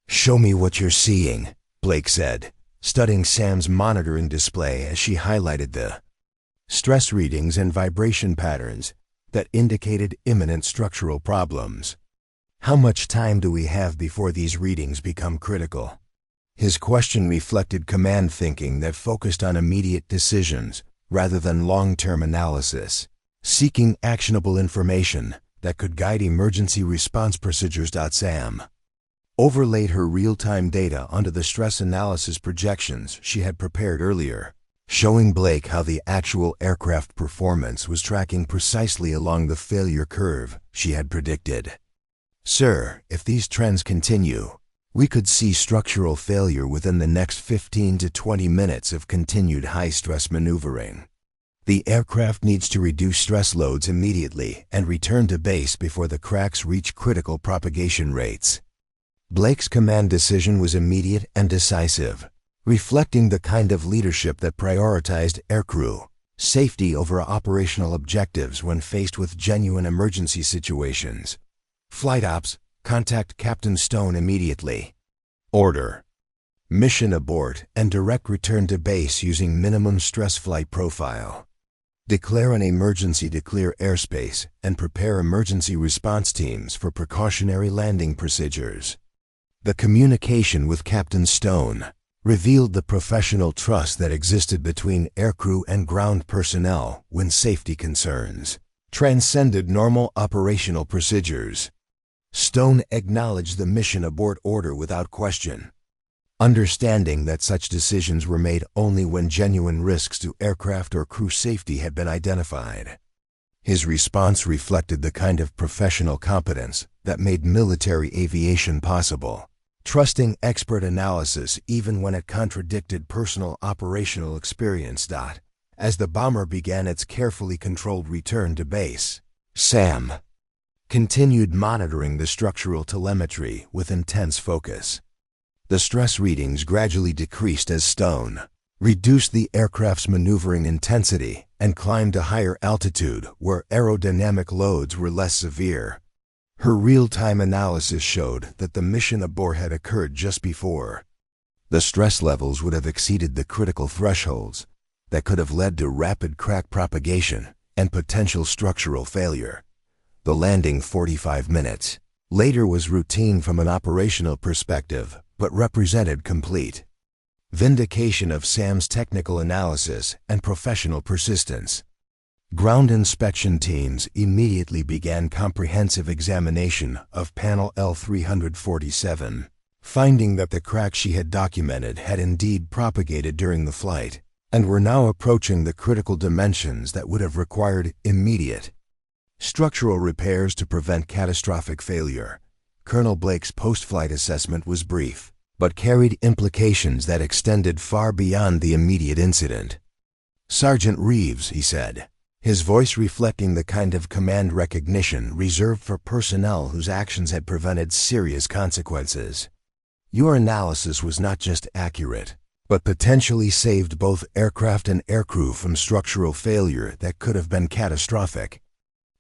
"Show me what you're seeing," Blake said, studying Sam's monitoring display as she highlighted the stress readings and vibration patterns that indicated imminent structural problems. "How much time do we have before these readings become critical?" His question reflected command thinking that focused on immediate decisions rather than long-term analysis, seeking actionable information that could guide emergency response procedures. Sam overlaid her real-time data onto the stress analysis projections she had prepared earlier, showing Blake how the actual aircraft performance was tracking precisely along the failure curve she had predicted. "Sir, if these trends continue, we could see structural failure within the next 15 to 20 minutes of continued high-stress maneuvering. The aircraft needs to reduce stress loads immediately and return to base before the cracks reach critical propagation rates." Blake's command decision was immediate and decisive, reflecting the kind of leadership that prioritized aircrew safety over operational objectives when faced with genuine emergency situations. "Flight ops, contact Captain Stone immediately." Order: mission abort and direct return to base using minimum stress flight profile. Declare an emergency to clear airspace and prepare emergency response teams for precautionary landing procedures. The communication with Captain Stone revealed the professional trust that existed between aircrew and ground personnel when safety concerns transcended normal operational procedures. Stone acknowledged the mission abort order without question, understanding that such decisions were made only when genuine risks to aircraft or crew safety had been identified. His response reflected the kind of professional competence that made military aviation possible, trusting expert analysis even when it contradicted personal operational experience. As the bomber began its carefully controlled return to base, Sam continued monitoring the structural telemetry with intense focus. The stress readings gradually decreased as Stone reduced the aircraft's maneuvering intensity and climbed to higher altitude where aerodynamic loads were less severe. Her real-time analysis showed that the mission abort had occurred just before the stress levels would have exceeded the critical thresholds that could have led to rapid crack propagation and potential structural failure. The landing 45 minutes later was routine from an operational perspective, but represented complete vindication of Sam's technical analysis and professional persistence. Ground inspection teams immediately began comprehensive examination of panel L347, finding that the cracks she had documented had indeed propagated during the flight and were now approaching the critical dimensions that would have required immediate structural repairs to prevent catastrophic failure. Colonel Blake's post-flight assessment was brief, but carried implications that extended far beyond the immediate incident. "Sergeant Reeves," he said, his voice reflecting the kind of command recognition reserved for personnel whose actions had prevented serious consequences. "Your analysis was not just accurate, but potentially saved both aircraft and aircrew from structural failure that could have been catastrophic.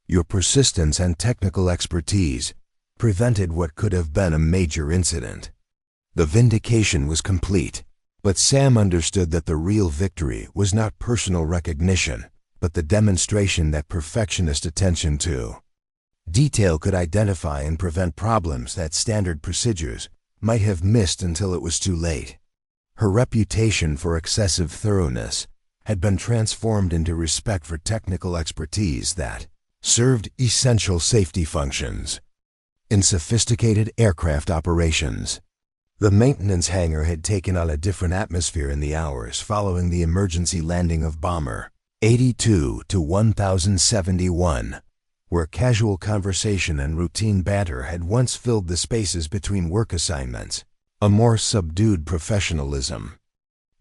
Your persistence and technical expertise prevented what could have been a major incident." The vindication was complete, but Sam understood that the real victory was not personal recognition, but the demonstration that perfectionist attention to Detail could identify and prevent problems that standard procedures might have missed until it was too late. Her reputation for excessive thoroughness had been transformed into respect for technical expertise that served essential safety functions. In sophisticated aircraft operations, the maintenance hangar had taken on a different atmosphere in the hours following the emergency landing of Bomber 82 to 1071, where casual conversation and routine banter had once filled the spaces between work assignments. A more subdued professionalism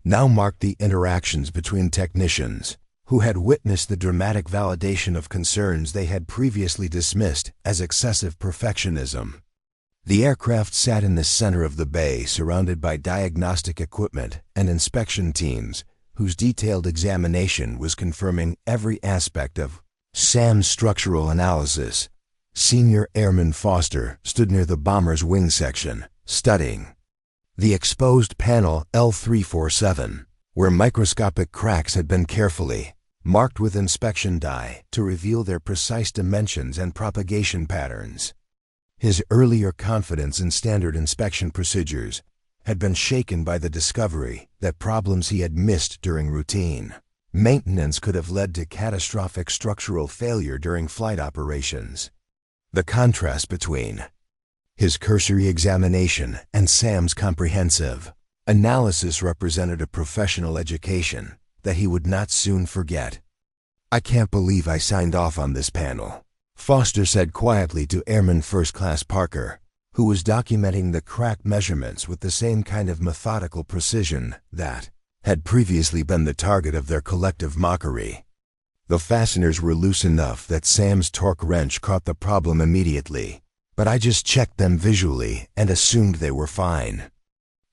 now marked the interactions between technicians who had witnessed the dramatic validation of concerns they had previously dismissed as excessive perfectionism. The aircraft sat in the center of the bay, surrounded by diagnostic equipment and inspection teams whose detailed examination was confirming every aspect of Sam's structural analysis. Senior Airman Foster stood near the bomber's wing section, studying the exposed panel L347, where microscopic cracks had been carefully marked with inspection dye to reveal their precise dimensions and propagation patterns. His earlier confidence in standard inspection procedures had been shaken by the discovery that problems he had missed during routine maintenance could have led to catastrophic structural failure during flight operations. The contrast between his cursory examination and Sam's comprehensive analysis represented a professional education that he would not soon forget. "I can't believe I signed off on this panel," Foster said quietly to Airman First Class Parker, who was documenting the crack measurements with the same kind of methodical precision that had previously been the target of their collective mockery. The fasteners were loose enough that Sam's torque wrench caught the problem immediately, but I just checked them visually and assumed they were fine.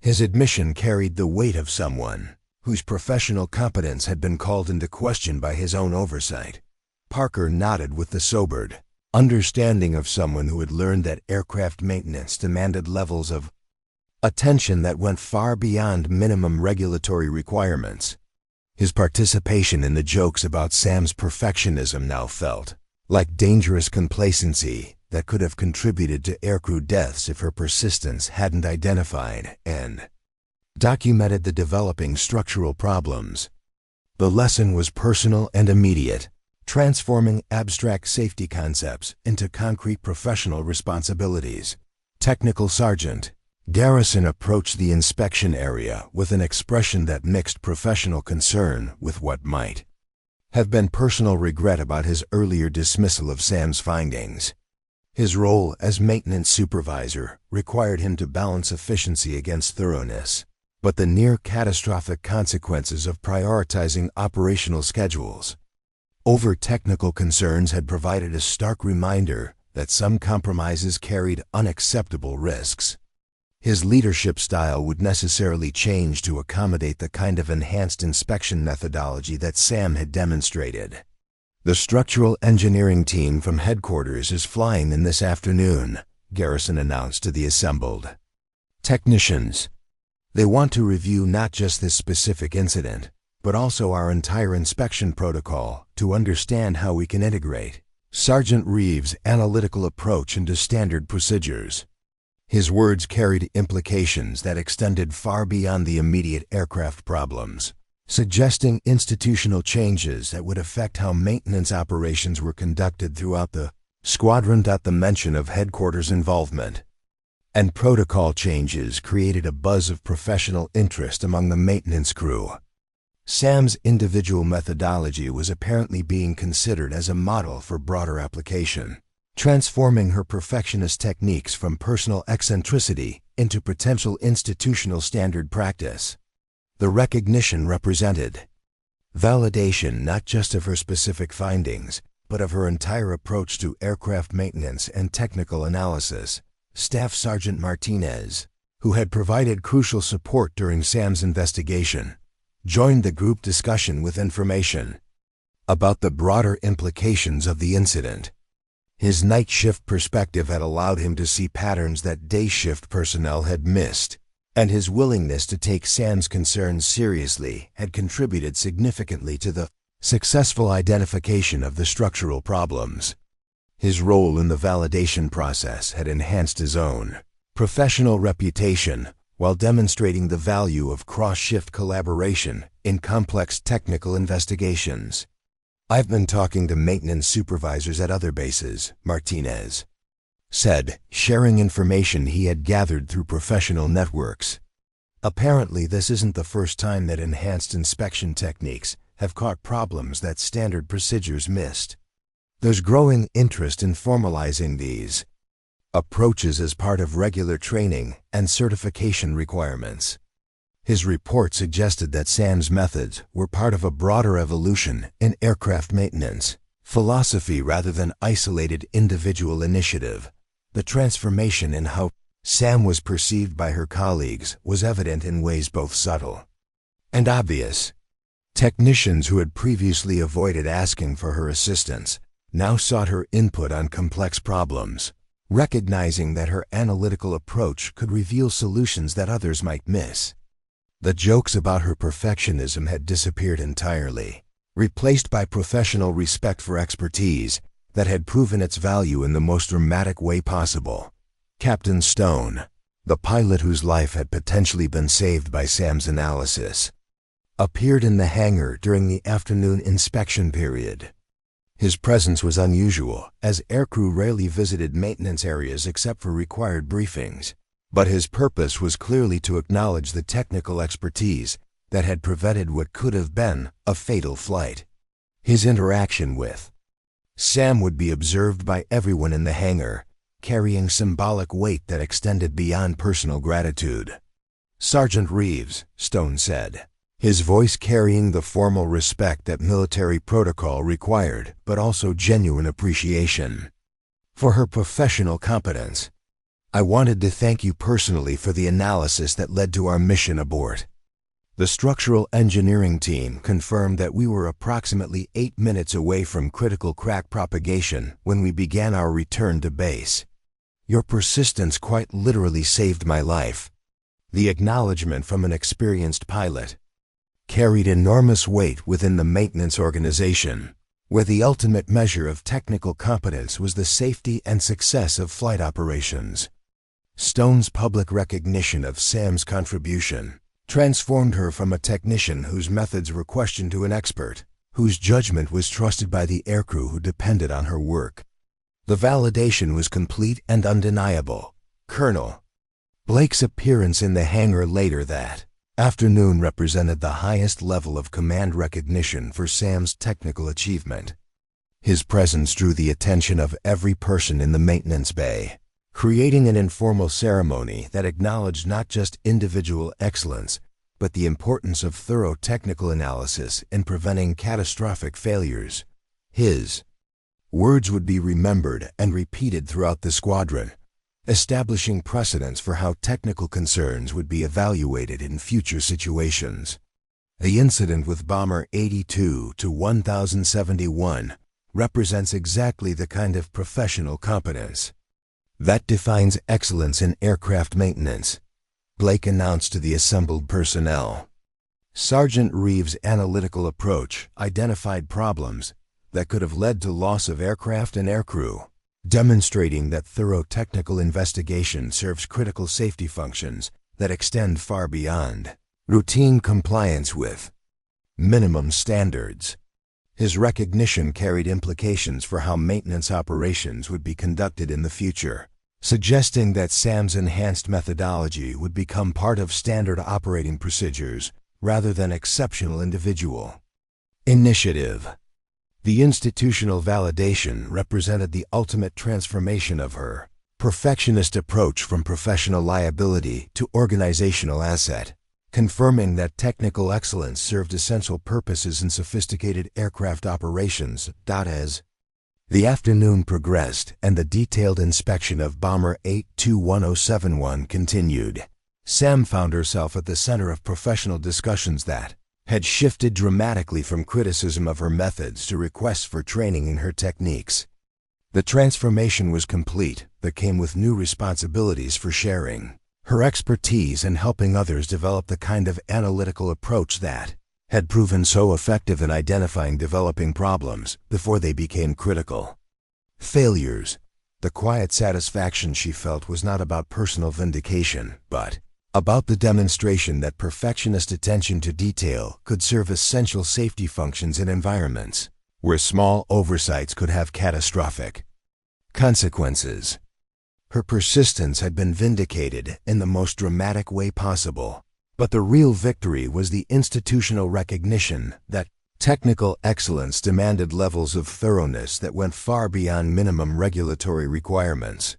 His admission carried the weight of someone whose professional competence had been called into question by his own oversight. Parker nodded with the sobered understanding of someone who had learned that aircraft maintenance demanded levels of attention that went far beyond minimum regulatory requirements. His participation in the jokes about Sam's perfectionism now felt like dangerous complacency that could have contributed to aircrew deaths if her persistence hadn't identified and documented the developing structural problems. The lesson was personal and immediate, transforming abstract safety concepts into concrete professional responsibilities. Technical Sergeant Garrison approached the inspection area with an expression that mixed professional concern with what might have been personal regret about his earlier dismissal of Sam's findings. His role as maintenance supervisor required him to balance efficiency against thoroughness, but the near-catastrophic consequences of prioritizing operational schedules over technical concerns had provided a stark reminder that some compromises carried unacceptable risks. His leadership style would necessarily change to accommodate the kind of enhanced inspection methodology that Sam had demonstrated. "The structural engineering team from headquarters is flying in this afternoon," Garrison announced to the assembled technicians. "They want to review not just this specific incident, but also our entire inspection protocol to understand how we can integrate Sergeant Reeves' analytical approach into standard procedures." His words carried implications that extended far beyond the immediate aircraft problems, suggesting institutional changes that would affect how maintenance operations were conducted throughout the squadron. The mention of headquarters involvement and protocol changes created a buzz of professional interest among the maintenance crew. Sam's individual methodology was apparently being considered as a model for broader application, transforming her perfectionist techniques from personal eccentricity into potential institutional standard practice. The recognition represented validation not just of her specific findings, but of her entire approach to aircraft maintenance and technical analysis. Staff Sergeant Martinez, who had provided crucial support during Sam's investigation, joined the group discussion with information about the broader implications of the incident. His night shift perspective had allowed him to see patterns that day shift personnel had missed, and his willingness to take Sam's concerns seriously had contributed significantly to the successful identification of the structural problems. His role in the validation process had enhanced his own professional reputation while demonstrating the value of cross-shift collaboration in complex technical investigations. "I've been talking to maintenance supervisors at other bases," Martinez said, sharing information he had gathered through professional networks. "Apparently, this isn't the first time that enhanced inspection techniques have caught problems that standard procedures missed. There's growing interest in formalizing these approaches as part of regular training and certification requirements." His report suggested that Sam's methods were part of a broader evolution in aircraft maintenance philosophy rather than isolated individual initiative. The transformation in how Sam was perceived by her colleagues was evident in ways both subtle and obvious. Technicians who had previously avoided asking for her assistance now sought her input on complex problems, recognizing that her analytical approach could reveal solutions that others might miss. The jokes about her perfectionism had disappeared entirely, replaced by professional respect for expertise that had proven its value in the most dramatic way possible. Captain Stone, the pilot whose life had potentially been saved by Sam's analysis, appeared in the hangar during the afternoon inspection period. His presence was unusual, as aircrew rarely visited maintenance areas except for required briefings, but his purpose was clearly to acknowledge the technical expertise that had prevented what could have been a fatal flight. His interaction with Sam would be observed by everyone in the hangar, carrying symbolic weight that extended beyond personal gratitude. "Sergeant Reeves," Stone said, his voice carrying the formal respect that military protocol required, but also genuine appreciation for her professional competence. "I wanted to thank you personally for the analysis that led to our mission abort." The structural engineering team confirmed that we were approximately 8 minutes away from critical crack propagation when we began our return to base. "Your persistence quite literally saved my life." The acknowledgement from an experienced pilot carried enormous weight within the maintenance organization, where the ultimate measure of technical competence was the safety and success of flight operations. Stone's public recognition of Sam's contribution transformed her from a technician whose methods were questioned to an expert, whose judgment was trusted by the aircrew who depended on her work. The validation was complete and undeniable. Colonel Blake's appearance in the hangar later that afternoon represented the highest level of command recognition for Sam's technical achievement. His presence drew the attention of every person in the maintenance bay, creating an informal ceremony that acknowledged not just individual excellence, but the importance of thorough technical analysis in preventing catastrophic failures. His words would be remembered and repeated throughout the squadron, establishing precedents for how technical concerns would be evaluated in future situations. The incident with Bomber 82-1071 represents exactly the kind of professional competence that defines excellence in aircraft maintenance, Blake announced to the assembled personnel. Sergeant Reeves' analytical approach identified problems that could have led to loss of aircraft and aircrew, demonstrating that thorough technical investigation serves critical safety functions that extend far beyond routine compliance with minimum standards. His recognition carried implications for how maintenance operations would be conducted in the future, suggesting that Sam's enhanced methodology would become part of standard operating procedures rather than exceptional individual initiative. The institutional validation represented the ultimate transformation of her perfectionist approach from professional liability to organizational asset, confirming that technical excellence served essential purposes in sophisticated aircraft operations. As the afternoon progressed and the detailed inspection of Bomber 821071 continued, Sam found herself at the center of professional discussions that had shifted dramatically from criticism of her methods to requests for training in her techniques. The transformation was complete, but came with new responsibilities for sharing her expertise and helping others develop the kind of analytical approach that had proven so effective in identifying developing problems before they became critical. Failures. The quiet satisfaction she felt was not about personal vindication, but about the demonstration that perfectionist attention to detail could serve essential safety functions in environments where small oversights could have catastrophic consequences. Her persistence had been vindicated in the most dramatic way possible, but the real victory was the institutional recognition that technical excellence demanded levels of thoroughness that went far beyond minimum regulatory requirements.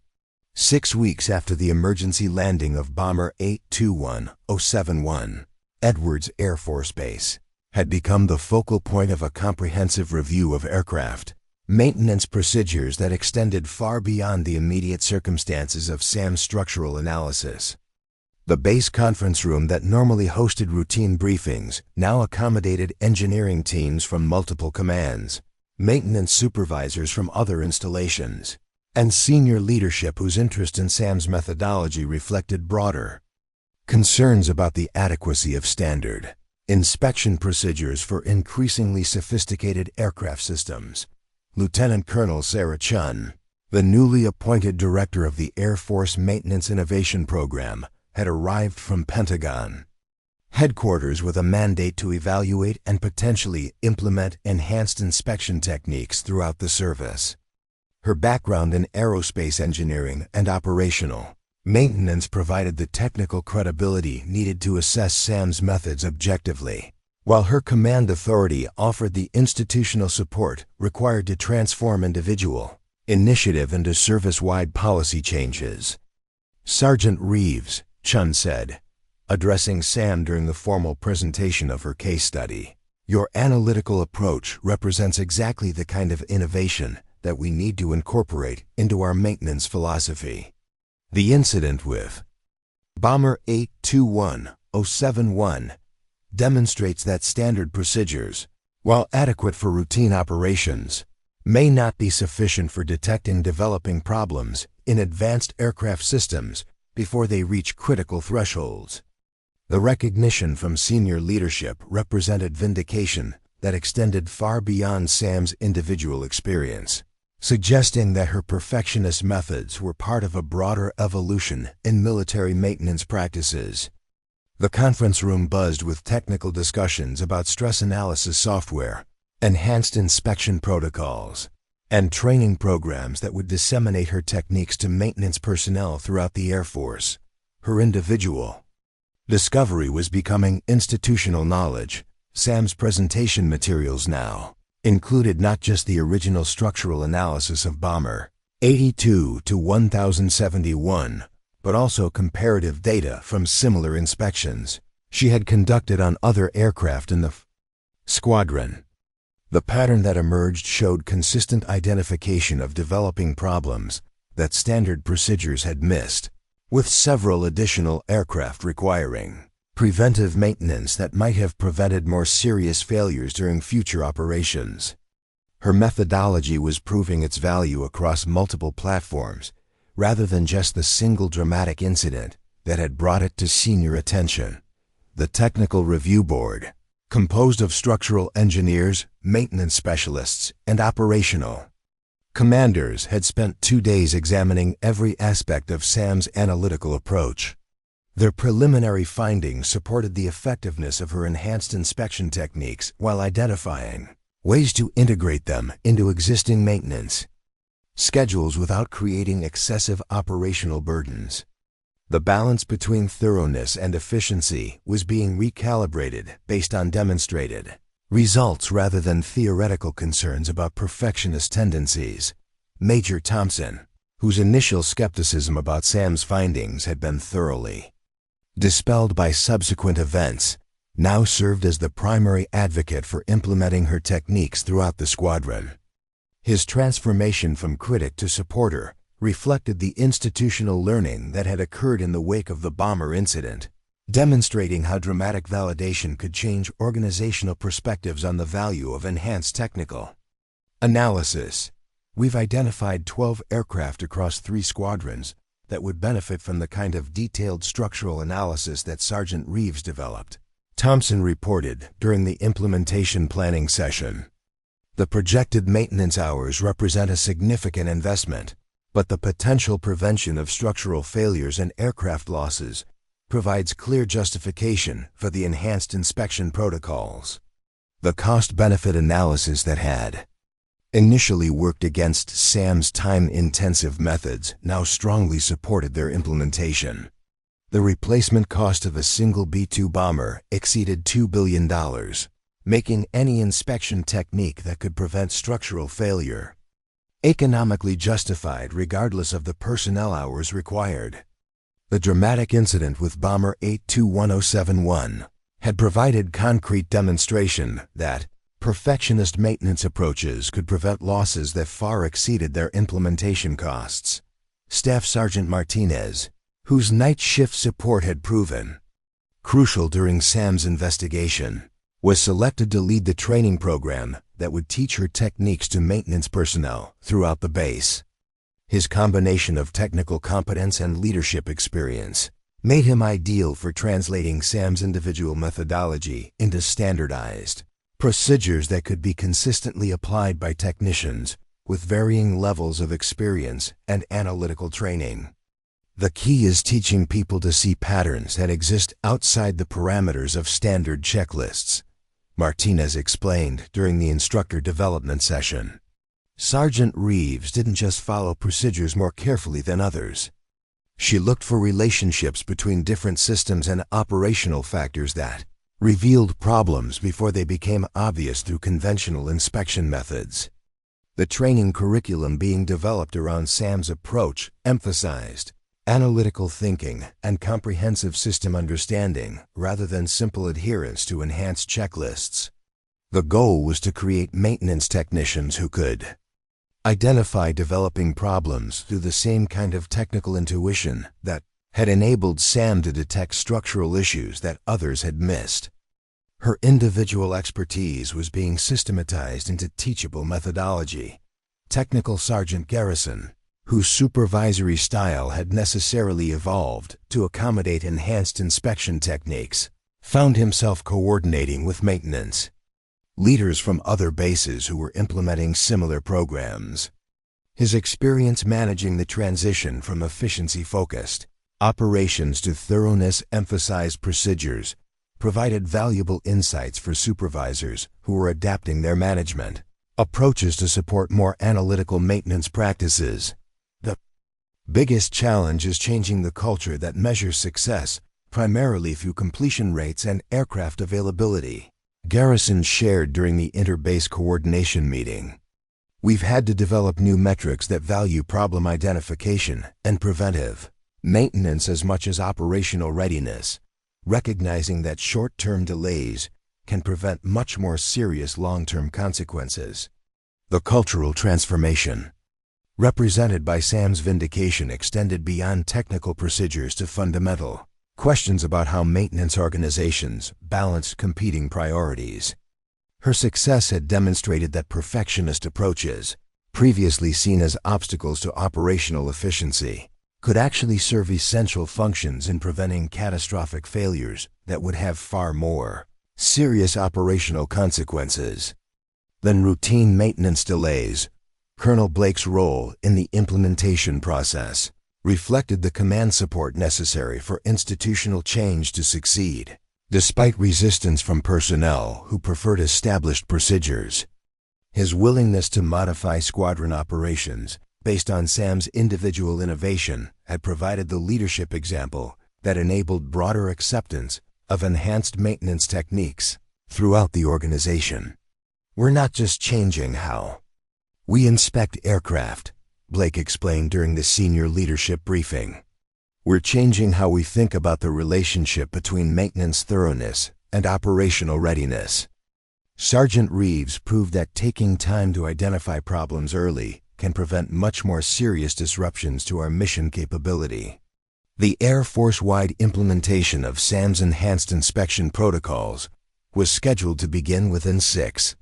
6 weeks after the emergency landing of Bomber 821071, Edwards Air Force Base had become the focal point of a comprehensive review of aircraft maintenance procedures that extended far beyond the immediate circumstances of Sam's structural analysis. The base conference room that normally hosted routine briefings now accommodated engineering teams from multiple commands, maintenance supervisors from other installations, and senior leadership whose interest in Sam's methodology reflected broader concerns about the adequacy of standard inspection procedures for increasingly sophisticated aircraft systems. Lieutenant Colonel Sarah Chun, the newly appointed director of the Air Force Maintenance Innovation Program, had arrived from Pentagon headquarters with a mandate to evaluate and potentially implement enhanced inspection techniques throughout the service. Her background in aerospace engineering and operational maintenance provided the technical credibility needed to assess Sam's methods objectively, while her command authority offered the institutional support required to transform individual initiative into service-wide policy changes. Sergeant Reeves, Chun said, addressing Sam during the formal presentation of her case study, "Your analytical approach represents exactly the kind of innovation that we need to incorporate into our maintenance philosophy." The incident with Bomber 821071 demonstrates that standard procedures, while adequate for routine operations, may not be sufficient for detecting developing problems in advanced aircraft systems before they reach critical thresholds. The recognition from senior leadership represented vindication that extended far beyond Sam's individual experience, suggesting that her perfectionist methods were part of a broader evolution in military maintenance practices. The conference room buzzed with technical discussions about stress analysis software, enhanced inspection protocols, and training programs that would disseminate her techniques to maintenance personnel throughout the Air Force. Her individual discovery was becoming institutional knowledge. Sam's presentation materials now included not just the original structural analysis of Bomber 82 to 1071, but also comparative data from similar inspections she had conducted on other aircraft in the squadron. The pattern that emerged showed consistent identification of developing problems that standard procedures had missed, with several additional aircraft requiring preventive maintenance that might have prevented more serious failures during future operations. Her methodology was proving its value across multiple platforms, rather than just the single dramatic incident that had brought it to senior attention. The Technical Review Board, composed of structural engineers, maintenance specialists, and operational commanders, had spent 2 days examining every aspect of Sam's analytical approach. Their preliminary findings supported the effectiveness of her enhanced inspection techniques while identifying ways to integrate them into existing maintenance schedules without creating excessive operational burdens. The balance between thoroughness and efficiency was being recalibrated based on demonstrated results rather than theoretical concerns about perfectionist tendencies. Major Thompson, whose initial skepticism about Sam's findings had been thoroughly dispelled by subsequent events, now served as the primary advocate for implementing her techniques throughout the squadron. His transformation from critic to supporter reflected the institutional learning that had occurred in the wake of the Bomber incident, demonstrating how dramatic validation could change organizational perspectives on the value of enhanced technical analysis. "We've identified 12 aircraft across 3 squadrons that would benefit from the kind of detailed structural analysis that Sergeant Reeves developed," Thompson reported during the implementation planning session. The projected maintenance hours represent a significant investment, but the potential prevention of structural failures and aircraft losses provides clear justification for the enhanced inspection protocols. The cost-benefit analysis that had initially worked against Sam's time-intensive methods now strongly supported their implementation. The replacement cost of a single B-2 bomber exceeded $2 billion, making any inspection technique that could prevent structural failure economically justified regardless of the personnel hours required. The dramatic incident with Bomber 821071 had provided concrete demonstration that perfectionist maintenance approaches could prevent losses that far exceeded their implementation costs. Staff Sergeant Martinez, whose night shift support had proven crucial during Sam's investigation, was selected to lead the training program that would teach her techniques to maintenance personnel throughout the base. His combination of technical competence and leadership experience made him ideal for translating Sam's individual methodology into standardized procedures that could be consistently applied by technicians with varying levels of experience and analytical training. The key is teaching people to see patterns that exist outside the parameters of standard checklists, Martinez explained during the instructor development session. Sergeant Reeves didn't just follow procedures more carefully than others. She looked for relationships between different systems and operational factors that revealed problems before they became obvious through conventional inspection methods. The training curriculum being developed around Sam's approach emphasized analytical thinking and comprehensive system understanding rather than simple adherence to enhanced checklists. The goal was to create maintenance technicians who could identify developing problems through the same kind of technical intuition that had enabled Sam to detect structural issues that others had missed. Her individual expertise was being systematized into teachable methodology. Technical Sergeant Garrison, whose supervisory style had necessarily evolved to accommodate enhanced inspection techniques, found himself coordinating with maintenance leaders from other bases who were implementing similar programs. His experience managing the transition from efficiency-focused operations to thoroughness-emphasized procedures provided valuable insights for supervisors who were adapting their management approaches to support more analytical maintenance practices. The biggest challenge is changing the culture that measures success primarily through completion rates and aircraft availability, Garrison shared during the interbase coordination meeting. We've had to develop new metrics that value problem identification and preventive maintenance as much as operational readiness, recognizing that short-term delays can prevent much more serious long-term consequences. The cultural transformation represented by Sam's vindication extended beyond technical procedures to fundamental questions about how maintenance organizations balance competing priorities. Her success had demonstrated that perfectionist approaches, previously seen as obstacles to operational efficiency, could actually serve essential functions in preventing catastrophic failures that would have far more serious operational consequences than routine maintenance delays. Colonel Blake's role in the implementation process reflected the command support necessary for institutional change to succeed. Despite resistance from personnel who preferred established procedures, his willingness to modify squadron operations based on Sam's individual innovation had provided the leadership example that enabled broader acceptance of enhanced maintenance techniques throughout the organization. We're not just changing how we inspect aircraft, Blake explained during the senior leadership briefing. We're changing how we think about the relationship between maintenance thoroughness and operational readiness. Sergeant Reeves proved that taking time to identify problems early can prevent much more serious disruptions to our mission capability. The Air Force-wide implementation of SAM's enhanced inspection protocols was scheduled to begin within 6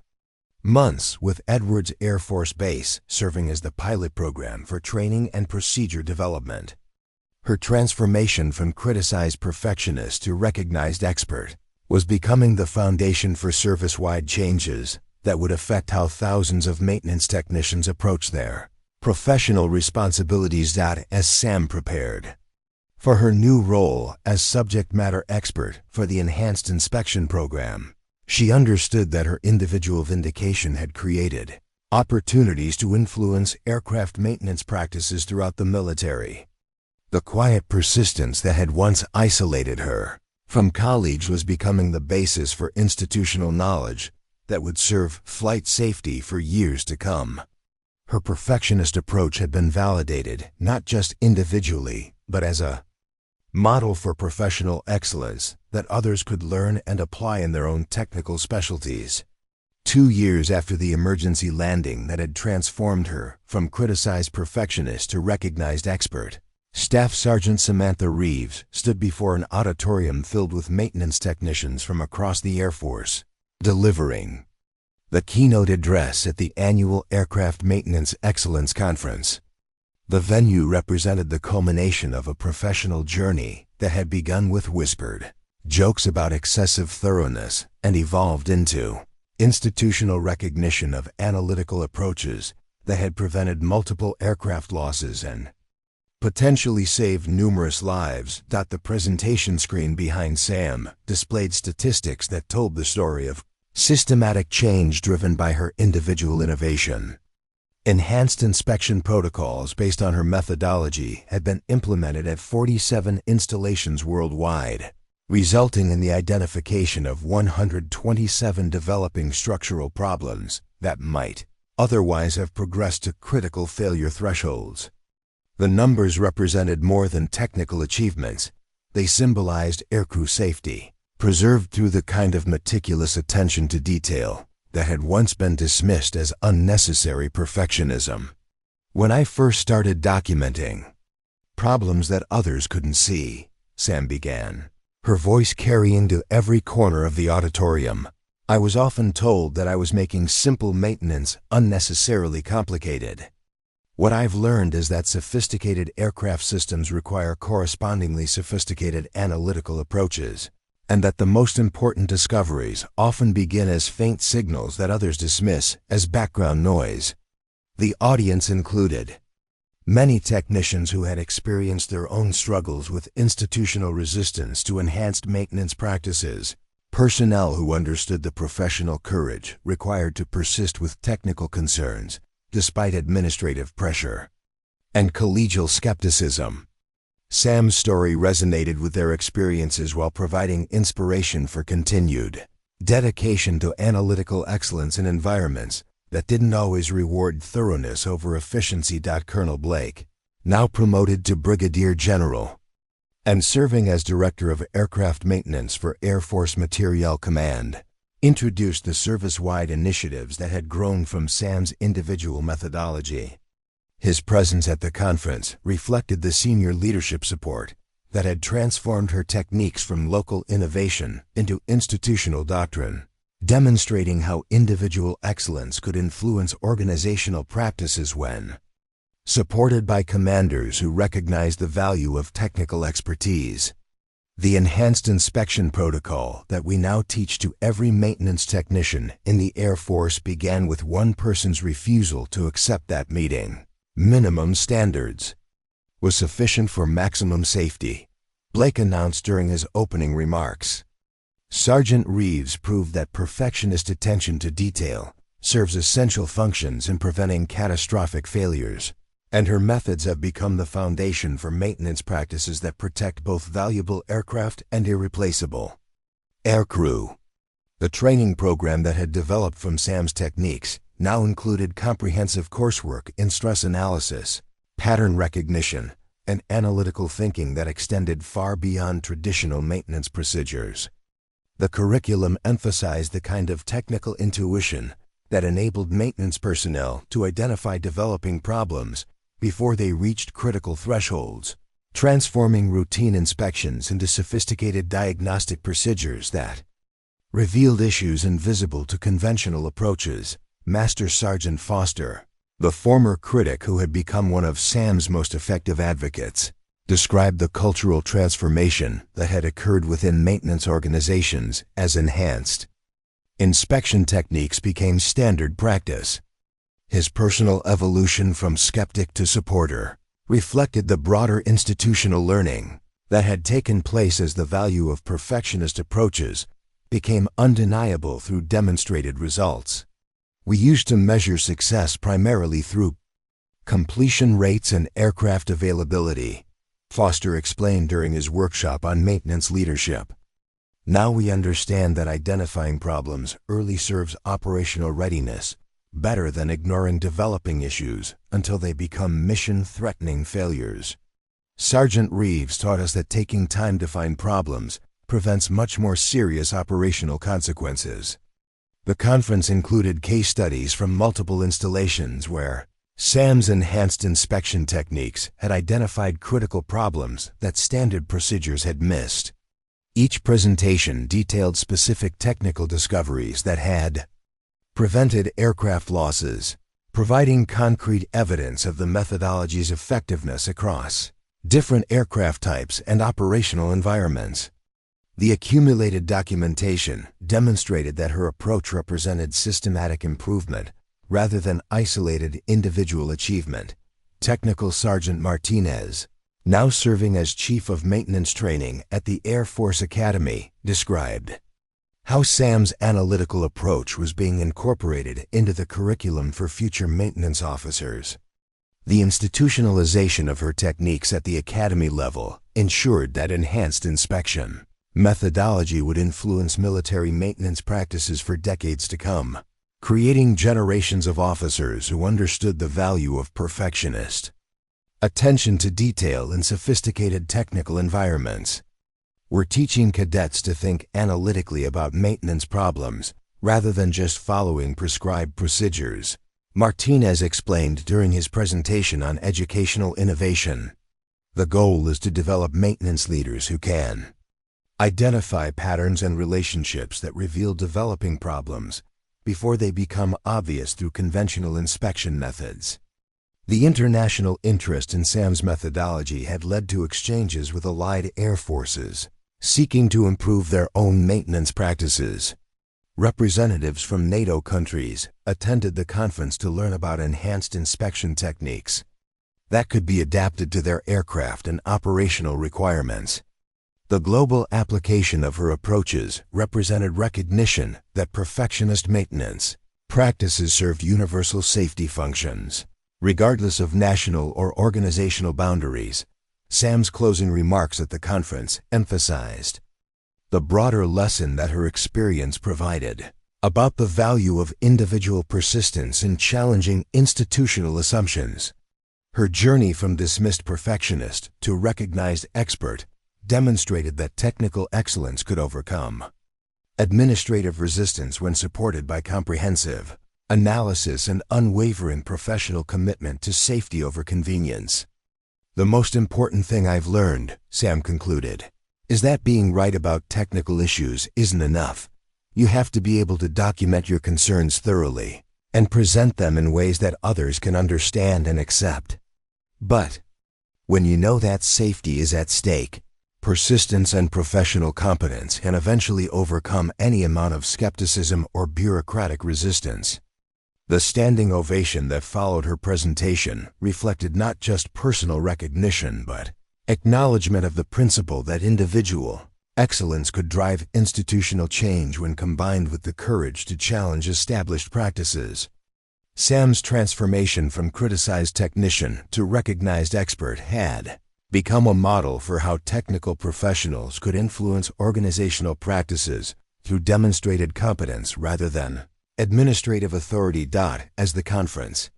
months, with Edwards Air Force Base serving as the pilot program for training and procedure development. Her transformation from criticized perfectionist to recognized expert was becoming the foundation for service-wide changes that would affect how thousands of maintenance technicians approach their professional responsibilities. As Sam prepared for her new role as subject matter expert for the Enhanced Inspection Program, she understood that her individual vindication had created opportunities to influence aircraft maintenance practices throughout the military. The quiet persistence that had once isolated her from colleagues was becoming the basis for institutional knowledge that would serve flight safety for years to come. Her perfectionist approach had been validated not just individually, but as a model for professional excellence that others could learn and apply in their own technical specialties. 2 years after the emergency landing that had transformed her from criticized perfectionist to recognized expert, Staff Sergeant Samantha Reeves stood before an auditorium filled with maintenance technicians from across the Air Force, delivering the keynote address at the annual Aircraft Maintenance Excellence Conference. The venue represented the culmination of a professional journey that had begun with whispered jokes about excessive thoroughness and evolved into institutional recognition of analytical approaches that had prevented multiple aircraft losses and potentially saved numerous lives. The presentation screen behind Sam displayed statistics that told the story of systematic change driven by her individual innovation. Enhanced inspection protocols based on her methodology had been implemented at 47 installations worldwide, resulting in the identification of 127 developing structural problems that might otherwise have progressed to critical failure thresholds. The numbers represented more than technical achievements. They symbolized aircrew safety, preserved through the kind of meticulous attention to detail that had once been dismissed as unnecessary perfectionism. When I first started documenting problems that others couldn't see, Sam began, her voice carrying to every corner of the auditorium, I was often told that I was making simple maintenance unnecessarily complicated. What I've learned is that sophisticated aircraft systems require correspondingly sophisticated analytical approaches, and that the most important discoveries often begin as faint signals that others dismiss as background noise. The audience included many technicians who had experienced their own struggles with institutional resistance to enhanced maintenance practices, personnel who understood the professional courage required to persist with technical concerns despite administrative pressure, and collegial skepticism. Sam's story resonated with their experiences while providing inspiration for continued dedication to analytical excellence in environments that didn't always reward thoroughness over efficiency. Colonel Blake, now promoted to Brigadier General and serving as Director of Aircraft Maintenance for Air Force Materiel Command, introduced the service-wide initiatives that had grown from Sam's individual methodology. His presence at the conference reflected the senior leadership support that had transformed her techniques from local innovation into institutional doctrine, demonstrating how individual excellence could influence organizational practices when supported by commanders who recognized the value of technical expertise. The enhanced inspection protocol that we now teach to every maintenance technician in the Air Force began with one person's refusal to accept that meeting minimum standards was sufficient for maximum safety, Blake announced during his opening remarks. Sergeant Reeves proved that perfectionist attention to detail serves essential functions in preventing catastrophic failures, and her methods have become the foundation for maintenance practices that protect both valuable aircraft and irreplaceable aircrew. The training program that had developed from Sam's techniques now included comprehensive coursework in stress analysis, pattern recognition, and analytical thinking that extended far beyond traditional maintenance procedures. The curriculum emphasized the kind of technical intuition that enabled maintenance personnel to identify developing problems before they reached critical thresholds, transforming routine inspections into sophisticated diagnostic procedures that revealed issues invisible to conventional approaches. Master Sergeant Foster, the former critic who had become one of Sam's most effective advocates, described the cultural transformation that had occurred within maintenance organizations as enhanced Inspection techniques became standard practice. His personal evolution from skeptic to supporter reflected the broader institutional learning that had taken place as the value of perfectionist approaches became undeniable through demonstrated results. We used to measure success primarily through completion rates and aircraft availability, Foster explained during his workshop on maintenance leadership. Now we understand that identifying problems early serves operational readiness better than ignoring developing issues until they become mission-threatening failures. Sergeant Reeves taught us that taking time to find problems prevents much more serious operational consequences. The conference included case studies from multiple installations where Sam's enhanced inspection techniques had identified critical problems that standard procedures had missed. Each presentation detailed specific technical discoveries that had prevented aircraft losses, providing concrete evidence of the methodology's effectiveness across different aircraft types and operational environments. The accumulated documentation demonstrated that her approach represented systematic improvement rather than isolated individual achievement. Technical Sergeant Martinez, now serving as Chief of Maintenance Training at the Air Force Academy, described how Sam's analytical approach was being incorporated into the curriculum for future maintenance officers. The institutionalization of her techniques at the academy level ensured that enhanced inspection methodology would influence military maintenance practices for decades to come, creating generations of officers who understood the value of perfectionist attention to detail in sophisticated technical environments. We're teaching cadets to think analytically about maintenance problems rather than just following prescribed procedures, Martinez explained during his presentation on educational innovation. The goal is to develop maintenance leaders who can identify patterns and relationships that reveal developing problems before they become obvious through conventional inspection methods. The international interest in Sam's methodology had led to exchanges with allied air forces seeking to improve their own maintenance practices. Representatives from NATO countries attended the conference to learn about enhanced inspection techniques that could be adapted to their aircraft and operational requirements. The global application of her approaches represented recognition that perfectionist maintenance practices served universal safety functions, regardless of national or organizational boundaries. Sam's closing remarks at the conference emphasized the broader lesson that her experience provided about the value of individual persistence in challenging institutional assumptions. Her journey from dismissed perfectionist to recognized expert demonstrated that technical excellence could overcome administrative resistance when supported by comprehensive analysis and unwavering professional commitment to safety over convenience. The most important thing I've learned, Sam concluded, is that being right about technical issues isn't enough. You have to be able to document your concerns thoroughly and present them in ways that others can understand and accept. But when you know that safety is at stake, persistence and professional competence can eventually overcome any amount of skepticism or bureaucratic resistance. The standing ovation that followed her presentation reflected not just personal recognition but acknowledgement of the principle that individual excellence could drive institutional change when combined with the courage to challenge established practices. Sam's transformation from criticized technician to recognized expert had become a model for how technical professionals could influence organizational practices through demonstrated competence rather than administrative authority. As the conference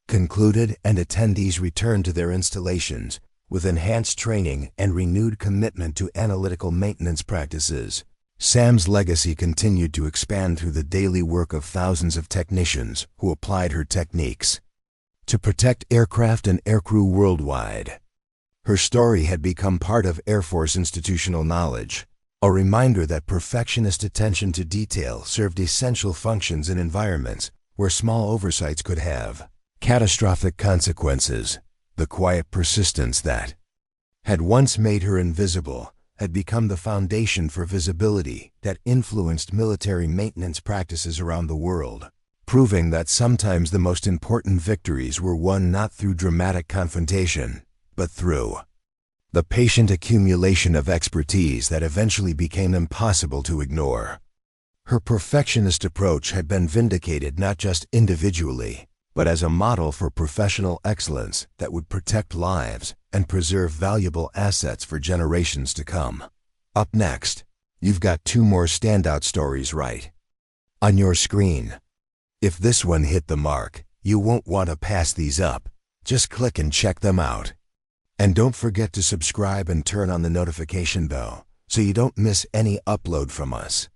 concluded and attendees returned to their installations with enhanced training and renewed commitment to analytical maintenance practices, Sam's legacy continued to expand through the daily work of thousands of technicians who applied her techniques to protect aircraft and aircrew worldwide. Her story had become part of Air Force institutional knowledge, a reminder that perfectionist attention to detail served essential functions in environments where small oversights could have catastrophic consequences. The quiet persistence that had once made her invisible had become the foundation for visibility that influenced military maintenance practices around the world, proving that sometimes the most important victories were won not through dramatic confrontation, but through the patient accumulation of expertise that eventually became impossible to ignore. Her perfectionist approach had been vindicated not just individually, but as a model for professional excellence that would protect lives and preserve valuable assets for generations to come. Up next, you've got two more standout stories right on your screen. If this one hit the mark, you won't want to pass these up. Just click and check them out. And don't forget to subscribe and turn on the notification bell so you don't miss any upload from us.